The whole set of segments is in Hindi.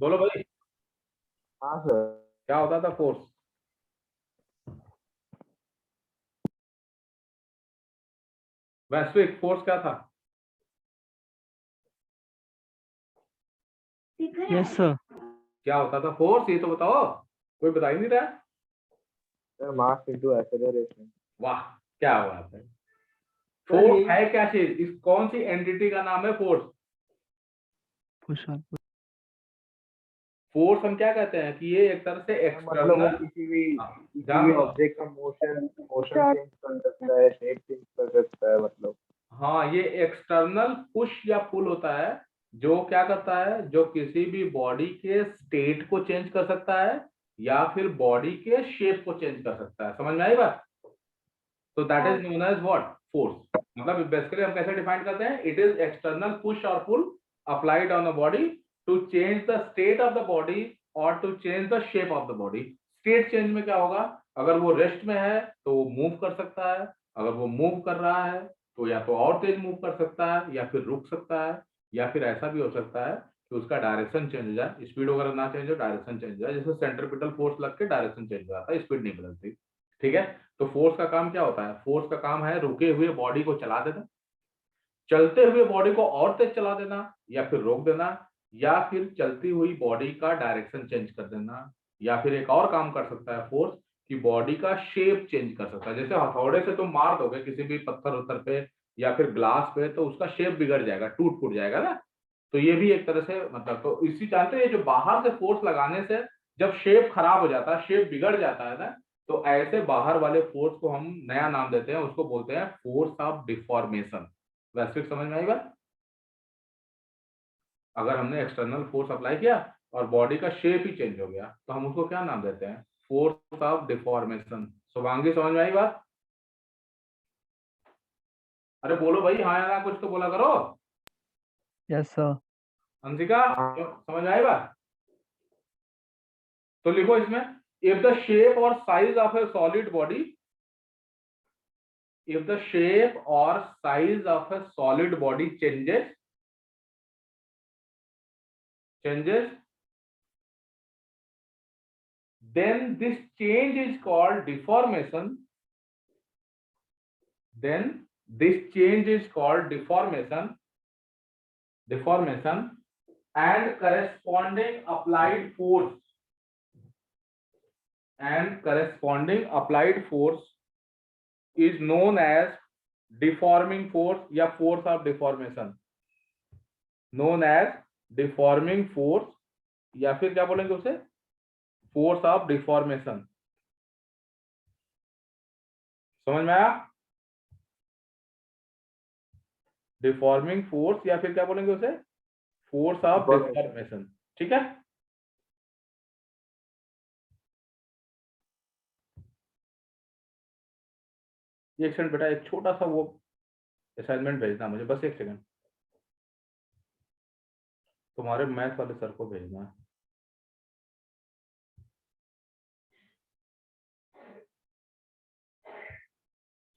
बोलो भाई, हाँ सर। क्या होता था फोर्स? वैश्विक फोर्स क्या था? Yes sir. क्या होता था फोर्स, ये तो बताओ, कोई बता ही नहीं रहा। Sir mass into acceleration. वाह, क्या बात है। सर फोर्स यही है क्या चीज? इस कौन सी एंटिटी का नाम है फोर्स? पुश ऑन फोर्स हम क्या कहते हैं कि ये एक तरह से मतलब वो एक्सटर्नल, किसी ध्यान भी दो। ऑब्जेक्ट का मोशन मोशन चेंज कर सकता है, शेप चेंज कर सकता है मतलब। हाँ, ये एक्सटर्नल पुश या पुल होता है, जो क्या करता है, जो किसी भी बॉडी के स्टेट को चेंज कर सकता है या फिर बॉडी के शेप को चेंज कर सकता है। समझ में आई बात? तो that is known as what, force. मतलब बेसिकली हम कैसे डिफाइन करते हैं, इट इज एक्सटर्नल पुश और pull applied on the body to change the state of the body और to change the shape of the body. State change में क्या होगा, अगर वो रेस्ट में है तो वो मूव कर सकता है, अगर वो मूव कर रहा है तो या तो और तेज मूव कर सकता है या फिर रुक सकता है, या फिर ऐसा भी हो सकता है कि उसका डायरेक्शन चेंज हो जाए, स्पीड वगैरह ना चेंज हो, डायरेक्शन चेंज हो जाए। जैसे सेंट्रीपिटल फोर्स लग के डायरेक्शन चेंज हो जाता है, स्पीड नहीं बदलती। ठीक है, तो फोर्स का काम क्या होता है? फोर्स का काम है रुके हुए बॉडी को चला देना, चलते हुए बॉडी को और तेज चला देना, या फिर रोक देना, या फिर चलती हुई बॉडी का डायरेक्शन चेंज कर देना, या फिर एक और काम कर सकता है फोर्स कि बॉडी का शेप चेंज कर सकता है। जैसे हथौड़े से तुम मार दोगे किसी भी पत्थर उत्थर पे या फिर ग्लास पे, तो उसका शेप बिगड़ जाएगा, टूट फूट जाएगा ना। तो ये भी एक तरह से मतलब, तो इसी जानते हैं, जो बाहर से फोर्स लगाने से जब शेप खराब हो जाता है, शेप बिगड़ जाता है ना, तो ऐसे बाहर वाले फोर्स को हम नया नाम देते हैं, उसको बोलते हैं फोर्स ऑफ डिफॉर्मेशन। वैश्विक समझ में आई बात? अगर हमने एक्सटर्नल फोर्स अप्लाई किया और बॉडी का शेप ही चेंज हो गया, तो हम उसको क्या नाम देते हैं? Force of deformation. शुभांगी समझ में आई बात? अरे बोलो भाई, हाँ या ना, कुछ तो बोला करो। Yes sir. अंशिका, समझ में आई बात? तो लिखो इसमें, इफ द शेप और size of A solid body, if the shape or size of a solid body changes, then this change is called deformation. Then this change is called deformation, and corresponding applied force, is known as deforming force या force of deformation, known as deforming force, या फिर क्या बोलेंगे उसे, फोर्स ऑफ डिफॉर्मेशन। समझ में आया? डिफॉर्मिंग फोर्स या फिर क्या बोलेंगे उसे, फोर्स ऑफ डिफॉर्मेशन। ठीक है, एक सेकंड बेटा, एक छोटा सा वो असाइनमेंट भेजना मुझे, बस एक सेकंड, तुम्हारे मैथ वाले सर को भेजना है।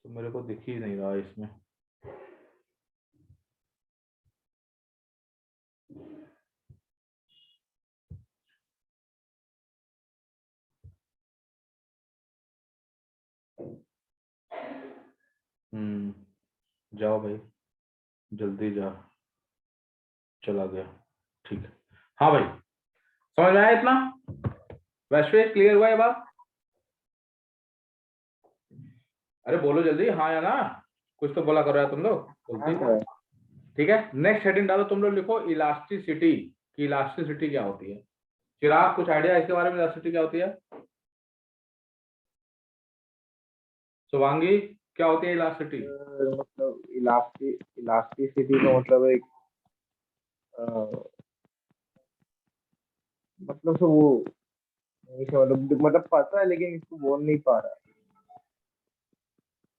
तो मेरे को दिख ही नहीं रहा इसमें। जाओ भाई, जल्दी जा, चला गया। ठीक है, हाँ भाई, समझ में आया इतना? वैश्विक क्लियर हुआ ये बात? अरे बोलो जल्दी, हाँ या ना, कुछ तो बोला करो यार तुम लोग, बोलती। ठीक है, नेक्स्ट हेडिंग डालो तुम लोग, लिखो इलास्टिसिटी। कि इलास्टिसिटी क्या होती है? चिराग, कुछ आइडिया इसके बारे में, इलास्टिसिटी क्या होती है? शुभांगी, क्या होती है इलास्टिसिटी? मतलब इलास्टिसिटी का मतलब एक मतलब तो वो मतलब पता है लेकिन इसको बोल नहीं पा रहा।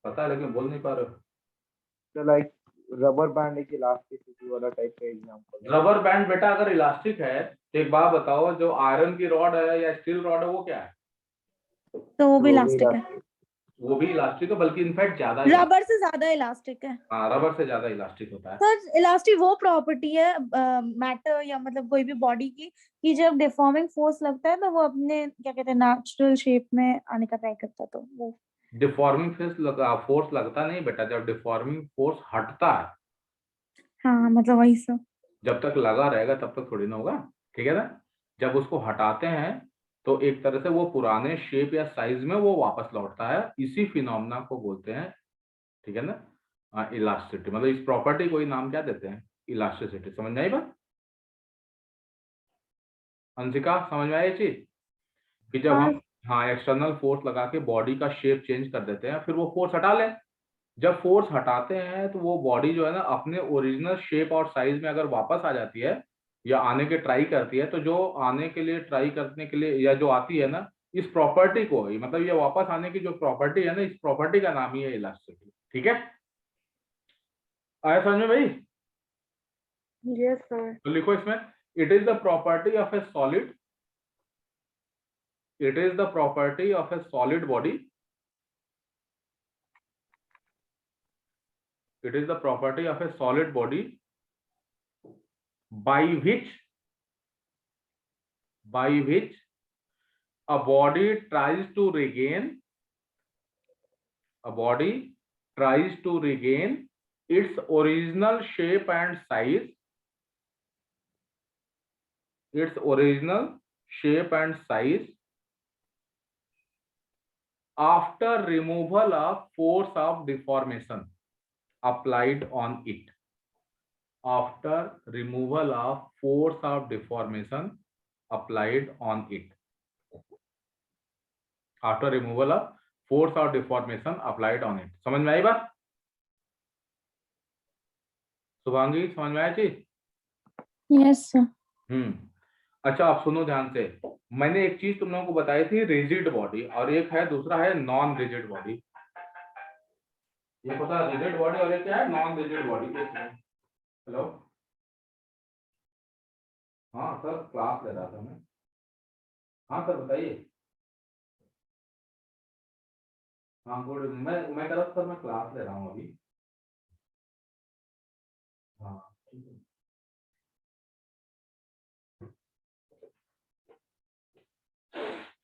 पता है लेकिन बोल नहीं पा रहे हो? तो लाइक रबर बैंड एक इलास्टिसिटी वाला टाइप का एग्जांपल है। रबर बैंड बेटा अगर इलास्टिक है तो एक बात बताओ, जो आयरन की रॉड है या स्टील रॉड है वो क्या है? तो वो भी इलास्टिक है। वो भी इलास्टिक है, बल्कि इनफैक्ट ज्यादा रबर से ज्यादा इलास्टिक है। हाँ, रबर से ज्यादा इलास्टिक होता है। सर इलास्टिक वो प्रॉपर्टी है मैटर या मतलब कोई भी बॉडी की कि जब डिफॉर्मिंग फोर्स लगता है तो वो अपने क्या कहते हैं नेचुरल शेप में आने का ट्राई करता है, तो वो डिफॉर्मिंग फोर्स लगता नहीं बेटा, जब डिफॉर्मिंग फोर्स हटता है। हाँ मतलब वही सर। जब तक लगा रहेगा तब तक थोड़ी ना होगा, ठीक है ना। जब उसको हटाते हैं तो एक तरह से वो पुराने शेप या साइज में वो वापस लौटता है, इसी फिनोमेना को बोलते हैं, ठीक है ना, इलास्टिसिटी। मतलब इस प्रॉपर्टी को ही नाम क्या देते हैं, इलास्टिसिटी। समझ में आई बात अंशिका, समझ में आई ये चीज कि जब हम हाँ एक्सटर्नल फोर्स लगा के बॉडी का शेप चेंज कर देते हैं, फिर वो फोर्स हटा लें। जब फोर्स हटाते हैं तो वो बॉडी जो है ना अपने ओरिजिनल शेप और साइज में अगर वापस आ जाती है या आने के ट्राई करती है, तो जो आने के लिए ट्राई करने के लिए या जो आती है ना, इस प्रॉपर्टी को मतलब ये वापस आने की जो प्रॉपर्टी है ना, इस प्रॉपर्टी का नाम ही है इलास्टिसिटी। ठीक है, आया समझ में भाई? Yes sir. तो लिखो इसमें, it is the property of A solid, it is the property of a solid body, it is the property of a solid body by which a body tries to regain its original shape and size, after removal of force of deformation applied on it. After removal of force of deformation applied on it. After removal of force of deformation applied on it. समझ में आई बात शुभांगी, समझ में आई चीज? Yes sir. अच्छा आप सुनो ध्यान से, मैंने एक चीज तुम लोगों को बताई थी, रिजिड बॉडी, और एक है दूसरा है नॉन रिजिड बॉडी। ये पता है रिजिड बॉडी और एक क्या है नॉन रिजिड बॉडी। हेलो, हाँ सर क्लास ले रहा था मैं। हाँ सर बताइए। हाँ गुड इवनिंग, मैं कह रहा था सर मैं क्लास ले रहा हूँ अभी। हाँ ठीक है।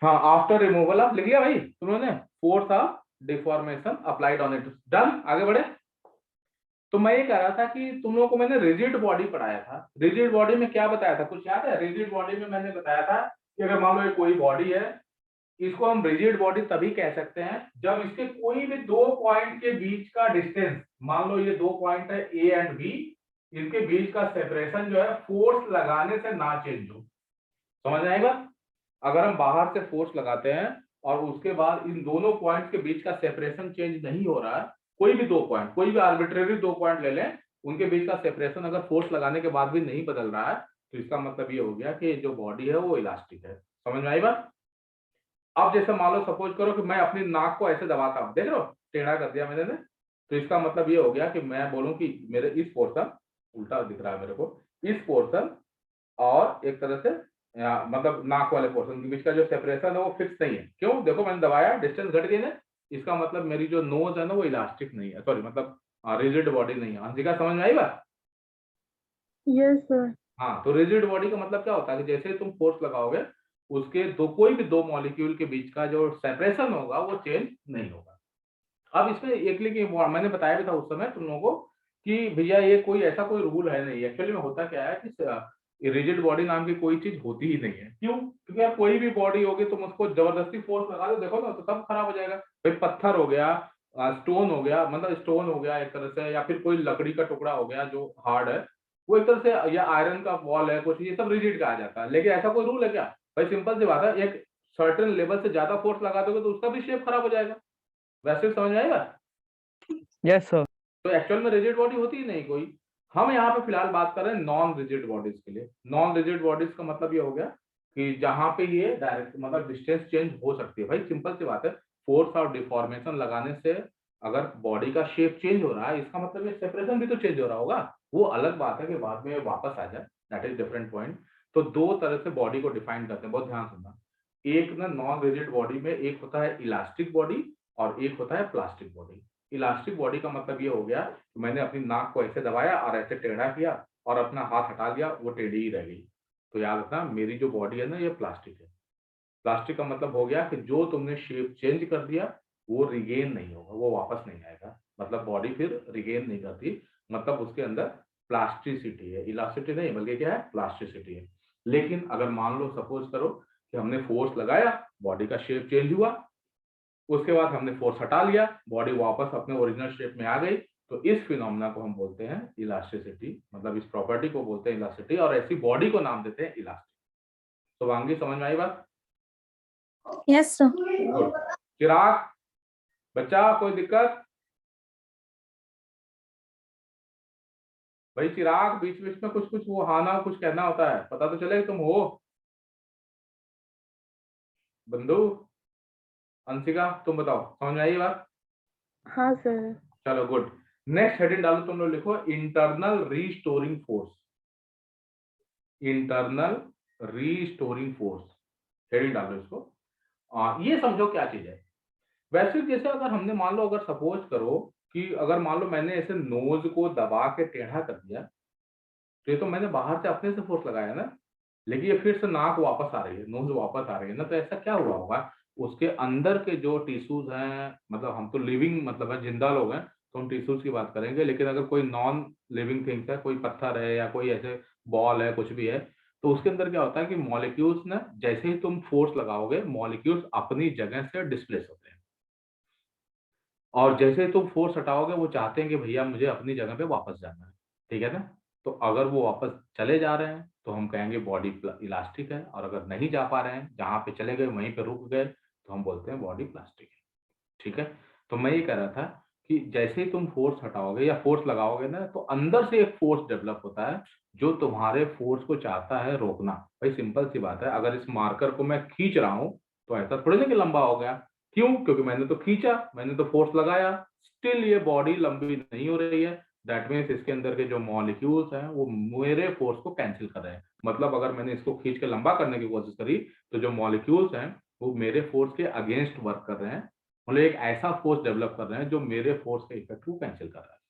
हाँ आफ्टर रिमूवल ऑफ, लिख लिया भाई तुम लोगों ने, force of deformation applied on it. Done, आगे बढ़े। तो मैं ये कह रहा था कि तुम लोगों को मैंने रिजिड बॉडी पढ़ाया था। रिजिड बॉडी में क्या बताया था, कुछ याद है? रिजिड बॉडी में मैंने बताया था कि अगर मान लो ये कोई बॉडी है, इसको हम रिजिड बॉडी तभी कह सकते हैं जब इसके कोई भी दो पॉइंट के बीच का डिस्टेंस, मान लो ये दो पॉइंट है ए एंड बी, इनके बीच का सेपरेशन जो है फोर्स लगाने से ना चेंज हो। समझ आएगा? अगर हम बाहर से फोर्स लगाते हैं और उसके बाद इन दोनों पॉइंट्स के बीच का सेपरेशन चेंज नहीं हो रहा है, कोई भी दो पॉइंट, कोई भी आर्बिट्रेरी दो पॉइंट ले लें, उनके बीच का सेपरेशन अगर फोर्स लगाने के बाद भी नहीं बदल रहा है, तो इसका मतलब ये हो गया कि जो बॉडी है वो इलास्टिक है। समझ में आई बात? अब जैसे मान लो सपोज करो कि मैं अपनी नाक को ऐसे दबाता हूं, देख रहे हो टेढ़ा कर दिया मैंने, तो इसका मतलब ये हो गया कि मैं बोलूं कि मेरे इस पोर्शन, उल्टा दिख रहा है मेरे को, इस पोर्शन और एक तरह से मतलब नाक वाले पोर्शन के बीच का जो सेपरेशन है वो फिक्स नहीं है। क्यों? देखो मैंने दबाया, डिस्टेंस घट गई ना, इसका मतलब मेरी जो नोज है ना वो इलास्टिक नहीं है, सॉरी मतलब रिजिड बॉडी नहीं है। अंशिका समझ में आई बात? Yes sir. हाँ, तो रिजिड बॉडी का मतलब क्या होता है कि जैसे तुम फोर्स लगाओगे, उसके दो कोई भी दो मॉलिक्यूल के बीच का जो सेपरेशन होगा वो चेंज नहीं होगा। अब इसमें एक लेकिन मैंने बताया भी था उस समय तुम लोगों को कि भैया ये कोई ऐसा कोई रूल है नहीं। एक्चुअली में होता क्या है कि रिजिड बॉडी नाम की कोई चीज होती ही नहीं है। क्यों? क्योंकि यार कोई भी बॉडी होगी, तुम उसको जबरदस्ती फोर्स लगा दो, देखो ना तो सब खराब हो जाएगा। भाई पत्थर हो गया, स्टोन हो गया, मतलब स्टोन हो गया एक तरह से, या फिर कोई लकड़ी का टुकड़ा हो गया जो हार्ड है, वो एक तरह से, या आयरन का वॉल है कुछ, ये सब रिजिड कहा जाता है। लेकिन ऐसा कोई रूल है क्या? भाई सिंपल सी बात है, एक सर्टेन लेवल से ज्यादा फोर्स लगा दोगे तो उसका भी शेप खराब हो जाएगा। वैसे समझ में आएगा? Yes sir. तो एक्चुअल में रिजिड बॉडी होती ही नहीं कोई। हम यहाँ पे फिलहाल बात कर रहे हैं नॉन रिजिड बॉडीज के लिए। नॉन रिजिड बॉडीज का मतलब ये हो गया कि जहां पे ये डायरेक्ट मतलब डिस्टेंस चेंज हो सकती है। भाई सिंपल सी बात है, फोर्स और डिफॉर्मेशन लगाने से अगर बॉडी का शेप चेंज हो रहा है, इसका मतलब ये सेपरेशन भी तो चेंज हो रहा होगा। वो अलग बात है कि बाद में वापस आ जाए, दैट इज डिफरेंट पॉइंट। तो दो तरह से बॉडी को डिफाइन करते हैं, बहुत ध्यान सुनना। एक ना नॉन रिजिड बॉडी में एक होता है इलास्टिक बॉडी और एक होता है प्लास्टिक बॉडी। इलास्टिक बॉडी का मतलब ये हो गया कि मैंने अपनी नाक को ऐसे दबाया और ऐसे टेढ़ा किया और अपना हाथ हटा लिया, वो टेढ़ी ही रह गई। तो याद रखना मेरी जो बॉडी है ना ये प्लास्टिक है। प्लास्टिक का मतलब हो गया कि जो तुमने शेप चेंज कर दिया वो रिगेन नहीं होगा, वो वापस नहीं आएगा, मतलब बॉडी फिर रिगेन नहीं करती, मतलब उसके अंदर प्लास्टिसिटी है, इलास्टिसिटी नहीं बल्कि क्या है, प्लास्टिसिटी है। लेकिन अगर मान लो सपोज करो कि हमने फोर्स लगाया, बॉडी का शेप चेंज हुआ, उसके बाद हमने फोर्स हटा लिया, बॉडी वापस अपने ओरिजिनल शेप में आ गई, तो इस फिनोमेना को हम बोलते हैं इलास्टिसिटी, मतलब इस प्रॉपर्टी को बोलते हैं इलास्टिसिटी, और ऐसी बॉडी को नाम देते हैं इलास्टिक। तो वांगी समझ में आई बात? Yes sir. गुड। चिराग बच्चा कोई दिक्कत? भाई चिराग बीच बीच में कुछ कुछ वो हाँ ना कुछ कहना होता है, पता तो चले तुम हो। बंधु, अंशिका तुम बताओ, समझ में आई बात? हाँ सर। चलो गुड। नेक्स्ट हेडिंग डालो तुम लोग, लिखो internal restoring force. Internal restoring force heading डालो इसको। ये समझो क्या चीज है। वैसे जैसे अगर हमने मान लो, अगर सपोज करो कि अगर मान लो मैंने ऐसे नोज को दबा के टेढ़ा कर दिया, तो ये तो मैंने बाहर से अपने से फोर्स लगाया ना, लेकिन ये फिर से नाक वापस आ रही है, नोज वापस आ रही है ना, तो ऐसा क्या हुआ होगा, उसके अंदर के जो टिश्यूज हैं, मतलब हम तो लिविंग मतलब है जिंदा लोग हैं तो हम टिश्यूज की बात करेंगे, लेकिन अगर कोई नॉन लिविंग थिंग्स है, कोई पत्थर है या कोई ऐसे बॉल है कुछ भी है, तो उसके अंदर क्या होता है कि मॉलिक्यूल्स ना जैसे ही तुम फोर्स लगाओगे मॉलिक्यूल्स अपनी जगह से डिस्प्लेस होते हैं, और जैसे ही तुम फोर्स हटाओगे वो चाहते हैं कि भैया मुझे अपनी जगह पे वापस जाना है, ठीक है ना। तो अगर वो वापस चले जा रहे हैं तो हम कहेंगे बॉडी इलास्टिक है, और अगर नहीं जा पा रहे हैं, जहां पे चले गए वहीं पे रुक गए, तो हम बोलते हैं बॉडी प्लास्टिक है, ठीक है। तो मैं ये कह रहा था कि जैसे ही तुम फोर्स हटाओगे या फोर्स लगाओगे ना, तो अंदर से एक फोर्स डेवलप होता है जो तुम्हारे फोर्स को चाहता है रोकना। भाई सिंपल सी बात है, अगर इस मार्कर को मैं खींच रहा हूं तो ऐसा थोड़ी ना कि लंबा हो गया, क्यों? क्योंकि मैंने तो खींचा, मैंने तो फोर्स लगाया, स्टिल ये बॉडी लंबी नहीं हो रही है। दैट मीन्स इसके अंदर के जो मॉलिक्यूल्स हैं वो मेरे फोर्स को कैंसिल कर रहे हैं। मतलब अगर मैंने इसको खींच के लंबा करने की कोशिश करी तो जो मॉलिक्यूल्स हैं वो मेरे फोर्स के अगेंस्ट वर्क कर रहे हैं, मतलब एक ऐसा फोर्स डेवलप कर रहे हैं जो मेरे फोर्स के इफेक्ट को कैंसिल कर रहा है।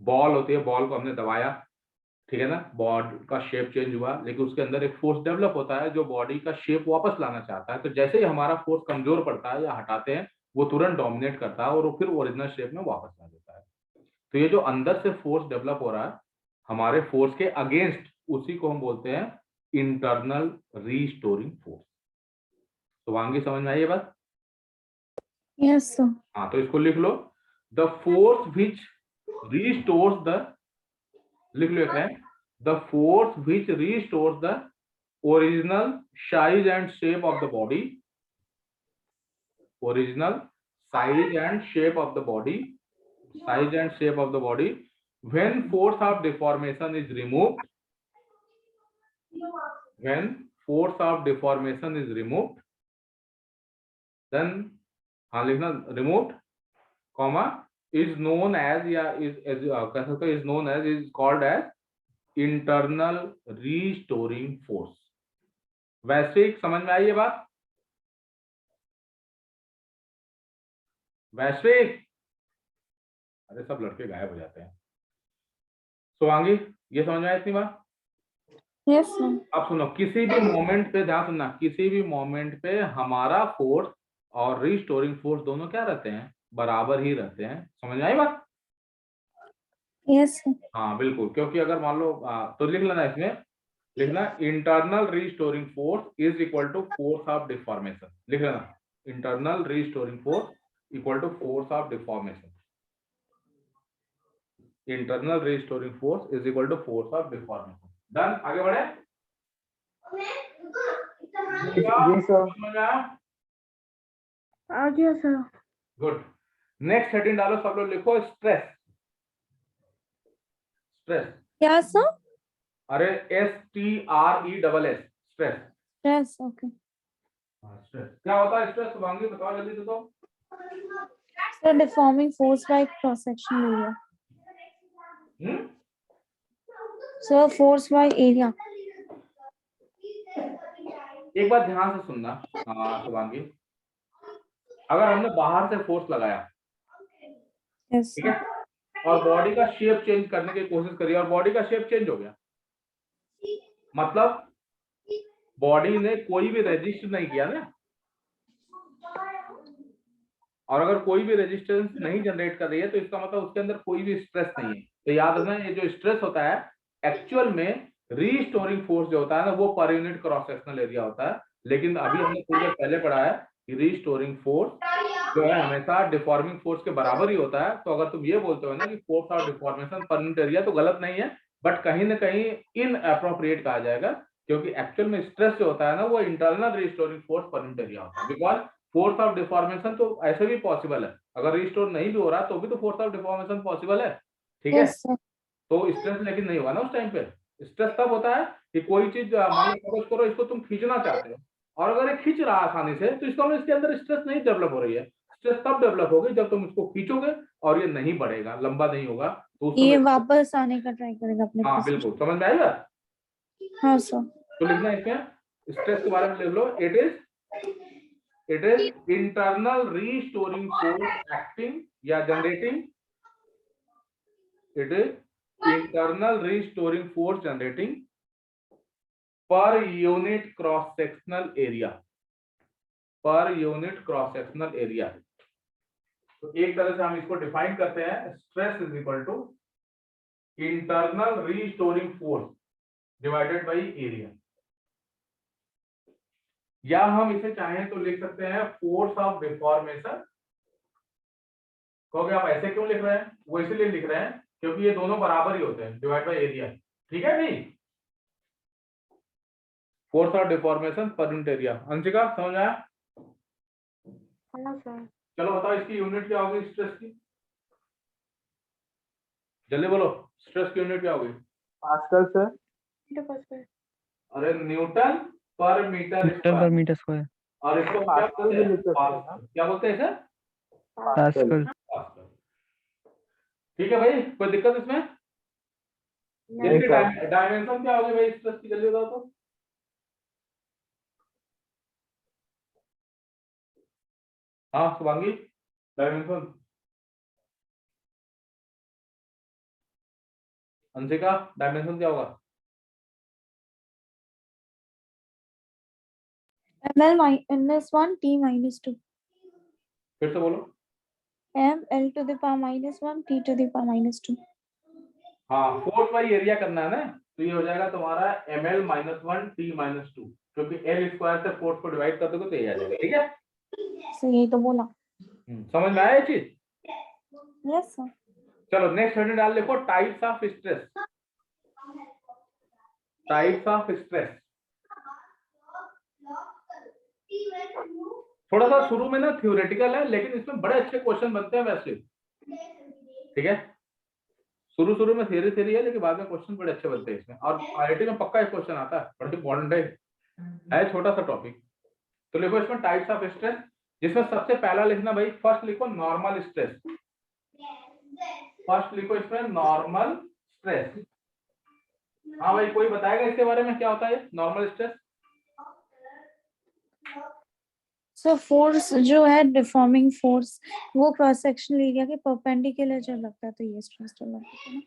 बॉल होती है, बॉल को हमने दबाया, ठीक है ना, बॉडी का शेप चेंज हुआ, लेकिन उसके अंदर एक फोर्स डेवलप होता है जो बॉडी का शेप वापस लाना चाहता है। तो जैसे ही हमारा फोर्स कमजोर पड़ता है या हटाते हैं, वो तुरंत डोमिनेट करता है और वो फिर ओरिजिनल शेप में वापस ला देता है। तो ये जो अंदर से फोर्स डेवलप हो रहा है हमारे फोर्स के अगेंस्ट, उसी को हम बोलते हैं इंटरनल रीस्टोरिंग फोर्स। तो वांगी समझ में आई ये बात? Yes sir. हाँ, तो इसको लिख लो, the force which restores the, लिख लो है, the force which restores the original size and shape of the body, original size and shape of the body, size and shape of the body when force of deformation is removed, when force of deformation is removed, then हाँ लिखना removed comma is known as या कह सकते is known as, is called as internal restoring force। वैश्विक समझ में आई ये बात? वैश्विक, अरे सब लड़के गायब हो जाते हैं। सुवांगी ये समझ में आई इतनी बात? Yes sir. अब सुनो, किसी भी मोमेंट पे ध्यान सुनना, किसी भी मोमेंट पे हमारा फोर्स और रिस्टोरिंग फोर्स दोनों क्या रहते हैं, बराबर ही रहते हैं। समझ में आई बात? Yes sir. हाँ बिल्कुल, क्योंकि अगर मान लो तो लिख लेना, इसमें लिखना internal restoring force is equal to force of deformation, लिख लेना internal restoring force equal to force of deformation, internal restoring force is equal to force of deformation. Done, आगे बढ़े? जी सर। आ गया सर। गुड। नेक्स्ट हेडिंग डालो सब लोग, लिखो स्ट्रेस। स्ट्रेस, क्या सर? अरे STRESS, stress. Yes okay. Stress क्या होता है? स्ट्रेस वांगी बताओ जल्दी से। तो sir deforming force by cross section area. Sir force by area. एक बार ध्यान से सुनना शुभांगी, अगर हमने बाहर से फोर्स लगाया, यस ठीक है, और बॉडी का शेप चेंज करने की कोशिश करी और बॉडी का शेप चेंज हो गया, मतलब बॉडी ने कोई भी रेजिस्ट नहीं किया ना, और अगर कोई भी रेजिस्टेंस नहीं जनरेट कर रही है तो इसका मतलब उसके अंदर कोई भी स्ट्रेस नहीं है। तो याद रखना, ये जो स्ट्रेस होता है एक्चुअल में रीस्टोरिंग फोर्स जो होता है ना, वो per unit cross sectional area होता है। लेकिन अभी हमने थोड़ी देर पहले पढ़ा है कि रीस्टोरिंग फोर्स जो है हमेशा डिफॉर्मिंग फोर्स के बराबर ही होता है। तो अगर तुम ये बोलते हो ना कि force of deformation per unit area, तो गलत नहीं है, बट कहीं ना कहीं इन अप्रोप्रिएट कहा जाएगा, क्योंकि एक्चुअल में स्ट्रेस जो होता है ना, वो internal restoring force per unit area होता है। बिकॉज फोर्स ऑफ डिफॉर्मेशन तो ऐसे भी पॉसिबल है, अगर रिस्टोर नहीं भी हो रहा तो भी तो फोर्स ऑफ डिफॉर्मेशन पॉसिबल है, ठीक है। Yes sir. तो स्ट्रेस लेकिन नहीं होगा ना उस टाइम पे। स्ट्रेस तब होता है कि कोई चीज मान लो सपोज करो इसको तुम खींचना चाहते हो, और अगर ये खींच रहा है आसानी से, तो इसका मतलब इसके अंदर स्ट्रेस नहीं डेवलप हो रही है। स्ट्रेस तब डेवलप होगी जब तुम इसको खींचोगे और ये नहीं बढ़ेगा, लंबा नहीं होगा, तो उस ये समय। वापस आने का ट्राई करेगा अपने हाँ पोजीशन। बिल्कुल, समझ में आई बात। हाँ सर। तो लिखना है इसमें, स्ट्रेस के बारे में लिख लो, it is internal restoring force acting या generating, it is internal restoring force generating per unit cross sectional area, per unit cross sectional area। तो एक तरह से हम इसको डिफाइन करते हैं, stress is equal to internal restoring force divided by area, या हम इसे चाहें तो लिख सकते हैं फोर्स ऑफ डिफॉर्मेशन। कहोगे आप ऐसे क्यों लिख रहे हैं, वो इसलिए लिख रहे हैं क्योंकि ये दोनों बराबर ही होते हैं, डिवाइड बाय एरिया, ठीक है नहीं। Force of deformation per unit area. Anshika समझ आया? हाँ सर। चलो बताओ इसकी यूनिट क्या होगी स्ट्रेस की, जल्दी बोलो, स्ट्रेस की यूनिट क्या होगी? Pascal sir. पास्कल। अरे न्यूटन पर मीटर स्क्वायर। और इसको क्या पास्कल बोलते भी हैं? लिख सकते हैं ना? पास्कल। क्या बोलते हैं इसे? पास्कल। पास्कल। ठीक है भाई, कोई दिक्कत इसमें? नहीं इसकी सर। डायमेंशन क्या होगी भाई स्ट्रेस की, जल्दी बताओ तो। हाँ शुभांगी, डायमेंशन। अंशिका, डायमेंशन क्या होगा? ml -1 t -2 फिर से बोलो। m l to the power -1 t to the power -2। हाँ, फोर्स बाई एरिया करना है ना, तो ये हो जाएगा तुम्हारा ml -1 t -2, क्योंकि एल स्क्वायर से फोर्स को डिवाइड कर दोगे तो ये आ जाएगा, ठीक है। सर यही तो बोला। समझ में आया ये चीज? Yes sir. चलो नेक्स्ट हेडिंग डाल देखो, types of stress. Types of stress. थोड़ा सा शुरू में ना थ्योरेटिकल है, लेकिन इसमें बड़े अच्छे क्वेश्चन बनते हैं वैसे, ठीक है। शुरू में थ्योरी है, लेकिन बाद में क्वेश्चन बड़े अच्छे बनते हैं इसमें, और आईआईटी में पक्का एक क्वेश्चन आता है, बड़ा इंपॉर्टेंट है छोटा सा टॉपिक। तो लिखो इसमें टाइप्स ऑफ स्ट्रेस, जिसमें सबसे पहला लिखना भाई, फर्स्ट लिखो नॉर्मल स्ट्रेस। फर्स्ट लिखो इसमें नॉर्मल स्ट्रेस। हाँ भाई, कोई बताएगा इसके बारे में क्या होता है नॉर्मल स्ट्रेस? सो फोर्स जो है डिफॉर्मिंग फोर्स, वो क्रॉस सेक्शनल एरिया के परपेंडिकुलर जब लगता है तो ये स्ट्रेस डेवलप होता है ना।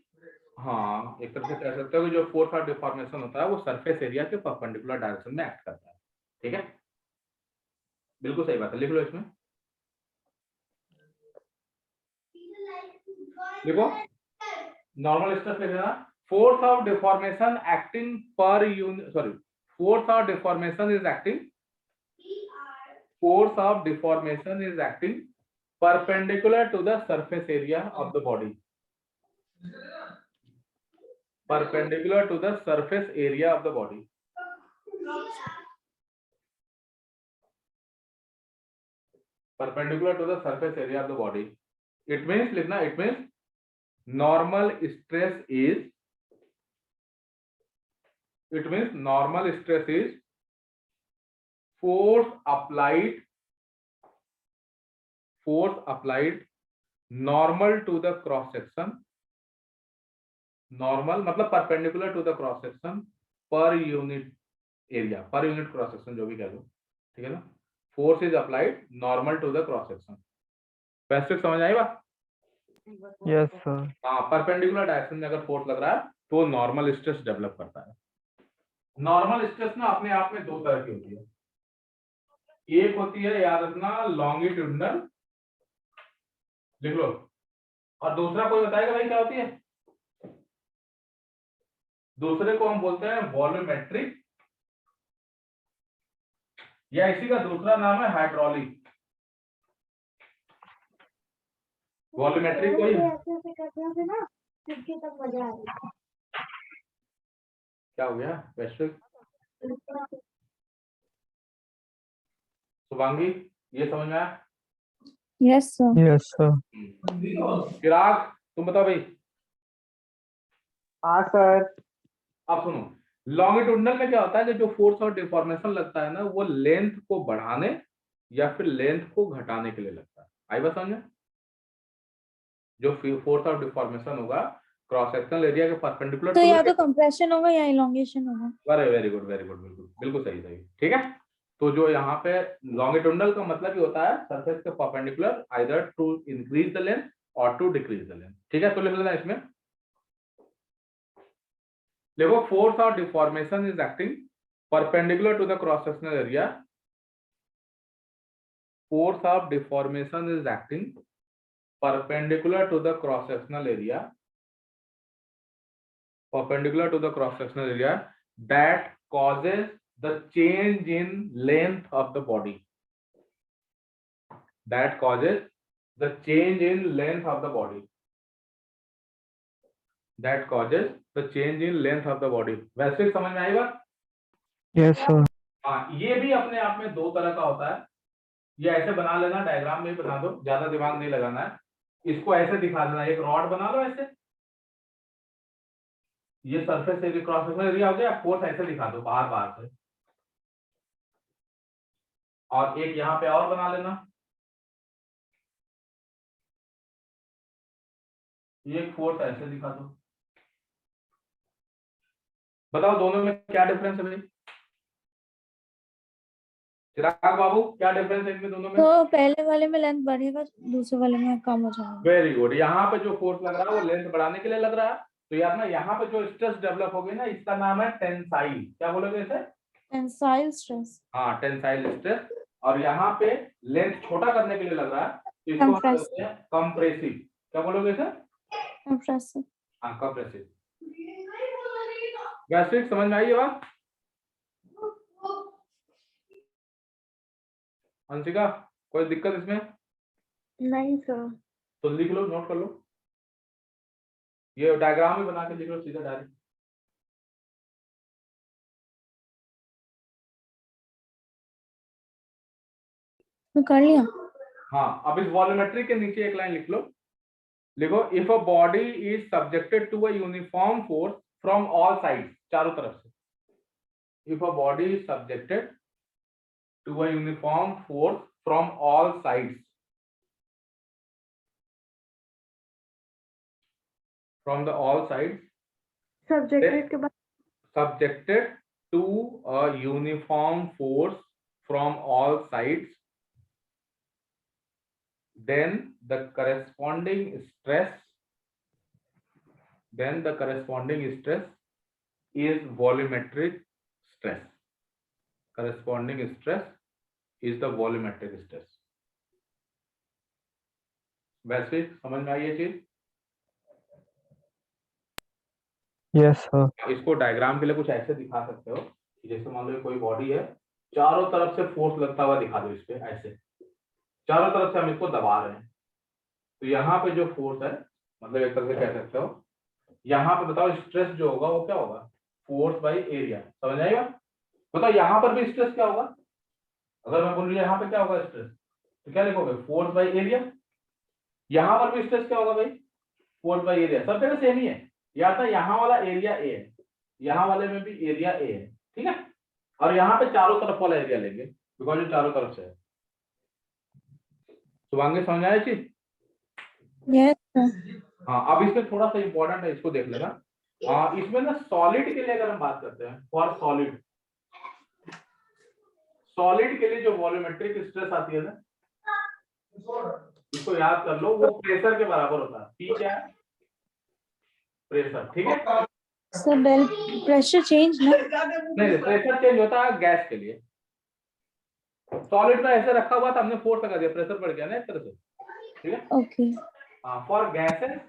हाँ, एक तरह से कह सकते हो कि जो फोर्स ऑफ डिफॉर्मेशन होता है वो सरफेस एरिया के परपेंडिकुलर डायरेक्शन में एक्ट करता है, ठीक है। बिल्कुल सही बात है, लिख लो इसमें। देखो नॉर्मल स्ट्रेस लिख देना, force of deformation acting per unit, sorry, force of deformation is acting, force of deformation is acting perpendicular to the surface area of the body, perpendicular to the surface area of the body। perpendicular to the surface area of the body, it means लिखना, it means normal stress is, it means normal stress is force applied normal to the cross section, normal मतलब perpendicular to the cross section per unit area, per unit cross section जो भी कह लो, ठीक है ना। force is applied normal to the cross section. वैसे समझ आई बात? Yes, sir. हाँ, परपेंडिकुलर डायरेक्शन में अगर फोर्स लग रहा है तो नॉर्मल स्ट्रेस डेवलप करता है। नॉर्मल स्ट्रेस ना अपने आप में दो तरह की होती है। एक होती है, याद रखना, लॉन्गिट्यूडनल, लिख लो, और दूसरा कोई बताएगा भाई क्या होती है? दूसरे को हम बोलते हैं वॉल्यूमेट्रिक, या इसी का दूसरा नाम है हाइड्रोलिक। वॉल्यूमेट्रिक कोई क्या हो गया वैश्विक? शुभांगी, ये समझ में आया? Yes, sir. Yes, sir. चिराग, तुम बताओ भाई। हाँ सर। अब सुनो, लॉन्गिट्यूडनल में क्या होता है कि जो फोर्स और डिफॉर्मेशन लगता है ना, वो लेंथ को बढ़ाने या फिर लेंथ को घटाने के लिए लगता है। आई बात समझ में? जो फोर्स और डिफॉर्मेशन होगा क्रॉस सेक्शनल एरिया के परपेंडिकुलर तो या तो कंप्रेशन होगा या इलोंगेशन होगा। वेरी गुड, बिल्कुल बिल्कुल सही सही, ठीक है। तो जो यहाँ पे लॉन्गिट्यूडनल का मतलब ही होता है सरफेस के perpendicular, either to increase the length और टू डिक्रीज द लेंथ, ठीक है। तो लिख लेना इसमें, देखो, फोर्स और deformation is acting perpendicular to the cross sectional area. Force of deformation is acting perpendicular to the cross sectional area, perpendicular to the cross sectional area that causes the change in length of the body, that causes the change in length of the body, that causes the change in length of the body। वैसे समझ में आएगा? Yes, sir. हाँ, ये भी अपने आप में दो तरह का होता है। ये ऐसे बना लेना, डायग्राम में बना दो, ज्यादा दिमाग नहीं लगाना है। इसको ऐसे दिखा देना, एक रॉड बना लो ऐसे, ये surface area cross sectional area हो गया, फोर्स ऐसे दिखा दो बाहर से, और एक यहाँ पे और बना लेना, ये फोर्स ऐसे दिखा दो। बताओ दोनों में क्या डिफरेंस है भाई? चिराग बाबू, क्या डिफरेंस है इनमें दोनों में? तो पहले वाले में लेंथ बढ़ेगा, दूसरे वाले में कम हो जाएगा। Very good. यहाँ पे जो फोर्स लग रहा है वो लेंथ बढ़ाने के लिए लग रहा है, तो यार ना यहाँ पे जो स्ट्रेस डेवलप होगी ना, इसका नाम है टेंसाइल। क्या बोलोगे इसे? Tensile stress. हाँ, टेंसाइल स्ट्रेस। और यहाँ पे लेंथ छोटा करने के लिए लग रहा है, तो इसको हम बोलते हैं कंप्रेसिव। क्या बोलोगे इसे? कंप्रेसिव। हाँ, कंप्रेसिव। वैसे समझ में आई ये बात? अंशिका, कोई दिक्कत इसमें? नहीं सर। तो लिख लो, नोट कर लो, ये डायग्राम भी बना के लिख लो सीधा डायरेक्ट। तो कर लिया। हाँ, अब इस वॉल्यूमेट्री के नीचे एक लाइन लिख लो, लिखो, if a body is subjected to a uniform force from all sides, चारों तरफ से। If a body is subjected to a uniform force from all sides, from the all sides, subjected के बाद subjected to a uniform force from all sides, then the corresponding stress is volumetric stress. Corresponding stress is the volumetric stress. वैसे समझ में आई ये चीज? Yes, sir. इसको डायग्राम के लिए कुछ ऐसे दिखा सकते हो, जैसे मान लो कोई बॉडी है, चारों तरफ से फोर्स लगता हुआ दिखा दो इस पे, ऐसे चारों तरफ से हम इसको दबा रहे हैं, तो यहाँ पे जो फोर्स है, मतलब एक तरह से कह सकते हो, यहाँ पे बताओ स्ट्रेस जो होगा वो क्या होगा? Force by area. समझ आएगा? बताओ यहाँ पर भी स्ट्रेस क्या होगा? अगर मैं बोलूँ यहाँ पे क्या होगा स्ट्रेस, तो क्या लिखोगे? Force by area. यहाँ पर भी स्ट्रेस क्या होगा भाई? Force by area. सब जगह सेम ही है, या तो यहाँ वाला एरिया ए है, यहाँ वाले में भी एरिया ए है, ठीक है, और यहाँ पे चारों तरफ वाला एरिया लेंगे, बिकॉज ये चारों तरफ से है। शुभांगी, समझ आया चीज? Yes sir. हाँ, अब इसमें थोड़ा सा इंपॉर्टेंट है, इसको देख लेना। इसमें ना सॉलिड के लिए अगर हम बात करते हैं, फॉर सॉलिड के लिए जो वॉल्यूमेट्रिक स्ट्रेस आती है ना, इसको याद कर लो, वो प्रेशर के बराबर होता है। पी क्या है? प्रेशर, ठीक है। सो डेल प्रेशर चेंज ना? नहीं, प्रेशर चेंज होता है गैस के लिए। सॉलिड में ऐसे रखा हुआ था, हमने फोर्स लगा दिया, प्रेशर बढ़ गया ना एक तरह से, ठीक है। ओके। हाँ, फॉर गैसेस,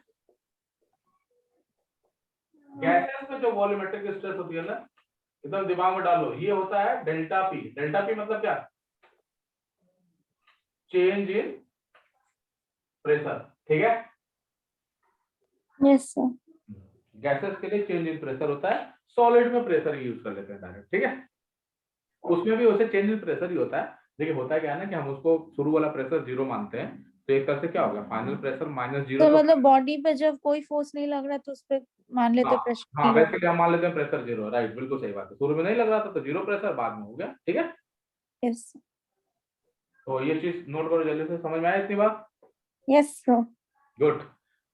गैसेस में जो वॉल्यूमेट्रिक स्ट्रेस होती है ना, एकदम दिमाग में डालो, ये होता है डेल्टा पी। डेल्टा पी मतलब क्या? चेंज इन प्रेशर, ठीक है। Yes sir. गैसेस के लिए चेंज इन प्रेशर होता है, सॉलिड में प्रेशर यूज कर लेते हैं डायरेक्ट, ठीक है। उसमें भी उसे चेंज इन प्रेशर ही होता है। देखिए होता है क्या है ना कि हम उसको शुरू वाला प्रेशर 0 मानते हैं, तो एक तरह से क्या होगा, फाइनल प्रेशर -0। तो मतलब बॉडी पे जब कोई फोर्स नहीं लग रहा तो उस पे मान लेते प्रेशर। हाँ, वैसे हम मान लेते हैं प्रेशर 0, राइट, बिल्कुल सही बात है। शुरू में नहीं लग रहा था तो 0 प्रेशर, बाद में हो गया, ठीक है। यस। तो ये चीज नोट करो जल्दी से, समझ में आया इतनी बात? Yes sir. गुड।